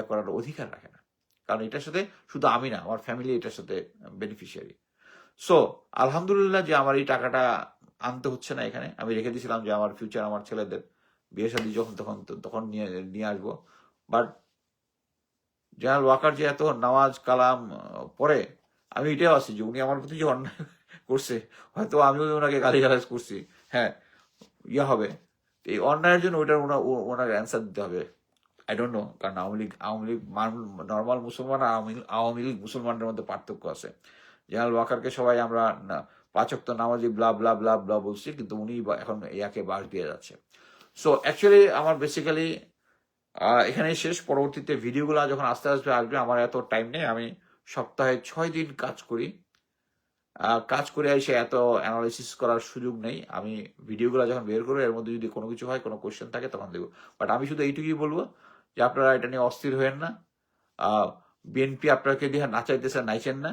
করার অধিকার রাখে না, কারণ এটার সাথে শুধু আমি না, আমার ফ্যামিলি এটার সাথে বেনিফিশিয়ারি। সো আলহামদুলিল্লাহ যে আমার এই টাকাটা আনতে হচ্ছে না এখানে। আমি রেখে দিয়েছিলাম যে আমার ফিউচার, আমার ছেলেদের বিয়ে শাদী যখন তখন নিয়ে আসবো। বাট জেনারেল ওয়াকার যে এত নামাজ কালাম পরে, আমি এটাও আছি যে উনি আমার প্রতি যে অন্যায় করছে, হয়তো আমিও ওনাকে গালিগালাজ করছি, হ্যাঁ, হবে, এই অন্যায়ের জন্য ওইটার ওনার অ্যান্সার দিতে হবে। আই ডোন্ট নো, কারণ আওয়ামী লীগ নর্মাল মুসলমান আর আওয়ামী লীগ মুসলমানদের মধ্যে পার্থক্য আছে। জেনারেল ওয়াকারকে সবাই আমরা 5 ওয়াক্ত নামাজি ব্লা ব্লা ব্লা ব্লা বলছি, কিন্তু উনি এখন ইয়াকে বাস দিয়ে যাচ্ছে। সো অ্যাকচুয়ালি আমার বেসিক্যালি এখানে শেষ। পরবর্তীতে ভিডিওগুলো যখন আস্তে আস্তে আসবে, আমার এত টাইম নেই, আমি সপ্তাহে 6 দিন কাজ করি, কাজ করে এসে এত অ্যানালাইসিস করার সুযোগ নেই। আমি ভিডিওগুলো যখন বের করবো, এর মধ্যে যদি কোনো কিছু হয়, কোনো কোয়েশ্চেন থাকে, তখন দেবো। বাট আমি শুধু এইটুকুই বলবো যে আপনারা এটা নিয়ে অস্থির হয়েন না। বিএনপি আপনাকে দিয়ে নাচাইতেছে, নাইছেন না।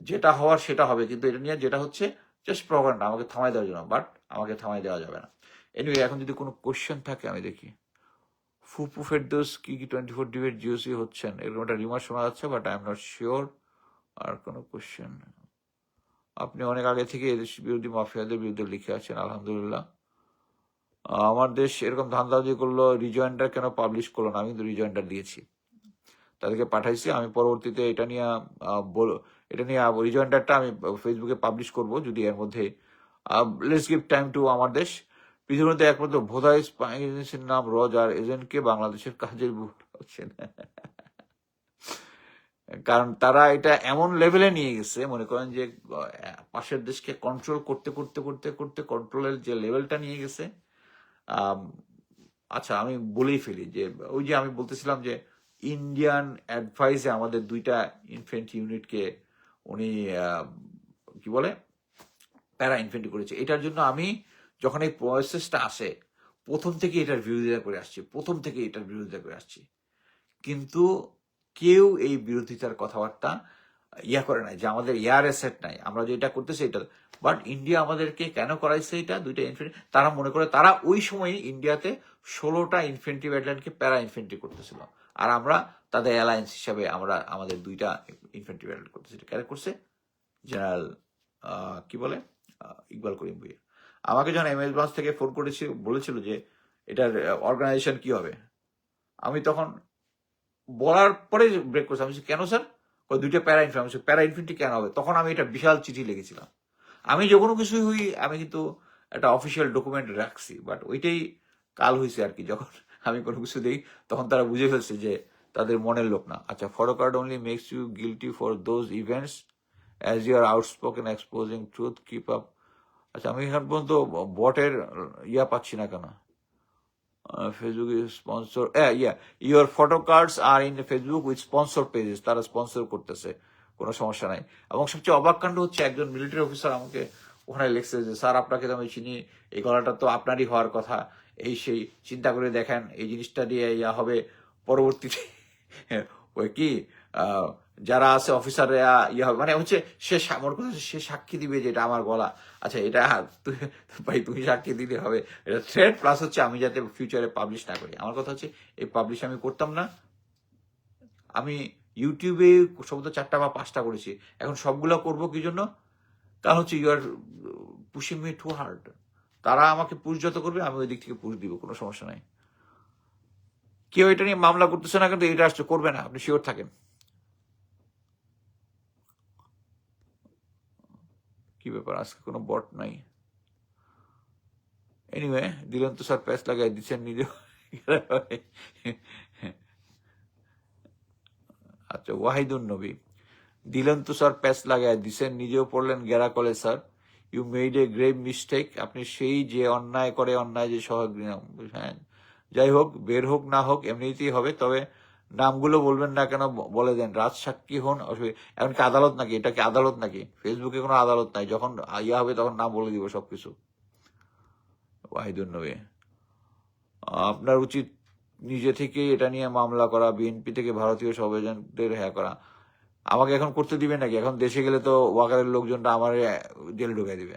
যেটা হওয়ার সেটা হবে, কিন্তু এটা নিয়ে যেটা হচ্ছে জাস্ট প্রপাগান্ডা, আমাকে থামাই দেওয়ার জন্য, বাট আমাকে থামাই দেওয়া যাবে না। এনিওয়ে, এখন যদি কোনো কোয়েশ্চেন থাকে আমি দেখি। ফুপু ফেরদৌস কি 24 ডিবেট জিওসি হচ্ছেন, এরকম একটা রিমার্ক শোনা যাচ্ছে, but I am not sure. আর কোনো কোয়েশ্চেন? আপনি অনেক আগে থেকে এদেশ বিরোধী মাফিয়াদের বিরুদ্ধে লিখে আছেন, আলহামদুলিল্লাহ। আমার দেশ এরকম ধান্দাবাজি করলো, রিজয়েন্ডার কেন পাবলিশ করলো না? আমি কিন্তু রিজয়েন্ডার দিয়েছি, তাদেরকে পাঠাইছি। আমি পরবর্তীতে এটা নিয়ে রিজয়েন্ডারটা আমি ফেসবুকে পাবলিশ করব, যদি এর মধ্যে লেটস গিভ টাইম টু আমার দেশ। পৃথিবীর মধ্যে একমাত্র ভোদাই স্পাই এজেন্সির নাম রজার এজেন্টকে বাংলাদেশের কাজের ভুল হচ্ছে না। কারণ তারা এটা এমন লেভেলে নিয়ে গেছে, মনে করেন যে পাশের দেশকে কন্ট্রোল করতে করতে করতে করতে কন্ট্রোলের যে লেভেলটা নিয়ে গেছে। আচ্ছা, আমি বলেই ফেলি যে ওই যে আমি বলতেছিলাম যে ইন্ডিয়ান অ্যাডভাইসে আমাদের 2টা ইনফেন্ট্রি ইউনিটকে উনি কি বলে প্যারা ইনফেন্ট্রি করেছে। এটার জন্য আমি যখন এই প্রসেসটা আসে, প্রথম থেকে এটার বিরোধিতা করে আসছি, কিন্তু কেউ এই বিরোধিতার কথাবার্তা করে নাই, যে আমাদের এয়ার অ্যাসেট নাই, আমরা যেটা করতেছি এটা। বাট ইন্ডিয়া আমাদেরকে কেন করাইছে এটা? 2টা ইনফেন্ট্রি, তারা মনে করে তারা ওই সময় ইন্ডিয়াতে 16টা ইনফেন্ট্রি ব্যাটালিয়নকে প্যারা ইনফেন্ট্রি করতেছিল, আর আমরা তাদের অ্যালায়েন্স হিসাবে আমরা আমাদের 2টা ইনফেন্ট্রি ব্যাটালিয়ন করতেছি। কেন করছে? জেনারেল কি বলে ইকবাল করিম ভুঁইয়া আমাকে যখন এমএস ব্রাঞ্চ থেকে ফোন করেছি, বলেছিল যে এটার অর্গানাইজেশন কি হবে, আমি তখন বলার পরে ব্রেক করছি। আমি কেন স্যার? ওই 2টা প্যারা ইনফেন্ট্রি, প্যারা ইনফেন্ট্রি কেন হবে? তখন আমি এটা বিশাল চিঠি লিখেছিলাম। আমি যে কোনো কিছুই হই, আমি কিন্তু একটা অফিসিয়াল ডকুমেন্ট রাখছি, বাট ওইটাই কাল হয়েছে আর কি। যখন আমি কোনো কিছু দিই, তখন তারা বুঝে ফেলছে যে তাদের মনের লোক না। আচ্ছা, photocard only makes you guilty for those events as you are outspoken exposing truth, keep up. আচ্ছা, আমি এখন পর্যন্ত বটের পাচ্ছি না কেন? Facebook sponsor, your photo cards are in Facebook with sponsor pages, তারা স্পন্সর করতেছে, কোনো সমস্যা নাই। এবং সবচেয়ে অবাক কাণ্ড হচ্ছে, একজন মিলিটারি অফিসার আমাকে ওখানে লিখছে যে স্যার, আপনাকে তো আমি চিনি, এই গলাটা তো আপনারই হওয়ার কথা, এই সেই, চিন্তা করে দেখেন এই জিনিসটা দিয়ে হবে পরবর্তীতে। ওই কি যারা আছে অফিসাররা ইয়ে হবে, মানে হচ্ছে আমার কথা হচ্ছে সে সাক্ষী দিবে যে এটা আমার গলা। আচ্ছা এটা ভাই তুমি সাক্ষী দিলে হবে? এটা থ্রেড প্লাস হচ্ছে আমি যাতে ফিউচারে পাবলিশ না করি। আমার কথা হচ্ছে এই পাবলিশ আমি করতাম না। আমি ইউটিউবে সম্ভবত 4টা বা 5টা করেছি, এখন সবগুলো করবো কি জন্য? কারণ হচ্ছে you are pushing me too hard. তারা আমাকে পুশ যত করবে আমি ওই দিক থেকে পুশ দিব, কোনো সমস্যা নাই। কেউ এটা নিয়ে মামলা করতেছে না, কিন্তু এটা আসলে করবে না, আপনি শিওর থাকেন। কি ব্যাপার, আজকে কোনো বট নাই? এনিওয়ে, দিলেন তো স্যার প্যাচ লাগাই দিচ্ছেন নিজে। আচ্ছা, ওয়াহিদুন নবী, দিলেন তো স্যার প্যাচ লাগাই দিচ্ছেন, নিজেও পড়লেন গেরা কলে sir. You made a grave mistake. আপনি সেই যে অন্যায় করে অন্যায় যে সহজ। হ্যাঁ, যাই হোক, বের হোক না হোক এমনিতেই হবে, তবে নামগুলো বলবেন না কেন বলে দেন। রাজ সাক্ষী হন। এখন কি আদালত নাকি? এটা কি আদালত নাকি? ফেসবুকে কোনো আদালত নাই, যখন ইয়া হবে তখন নাম বলে দিব সবকিছু। ওয়াহিদুন নবী, আপনার উচিত নিজে থেকে এটা নিয়ে মামলা করা, বিএনপি থেকে ভারতীয় সব এজেন্টদের হ্যাঁ করা। আমাকে এখন করতে দিবে নাকি? এখন দেশে গেলে তো ওয়াকারের লোকজনটা আমার জেল ঢুকাই দিবে,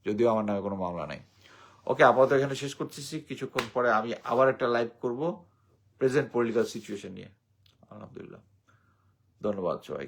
যদিও আমার নামে কোনো মামলা নাই। ওকে, আপাতত এখানে শেষ করতেছি। কিছুক্ষণ পরে আমি আবার একটা লাইভ করব প্রেজেন্ট পলিটিক্যাল সিচুয়েশন নিয়ে। আলহামদুলিল্লাহ, ধন্যবাদ সবাই।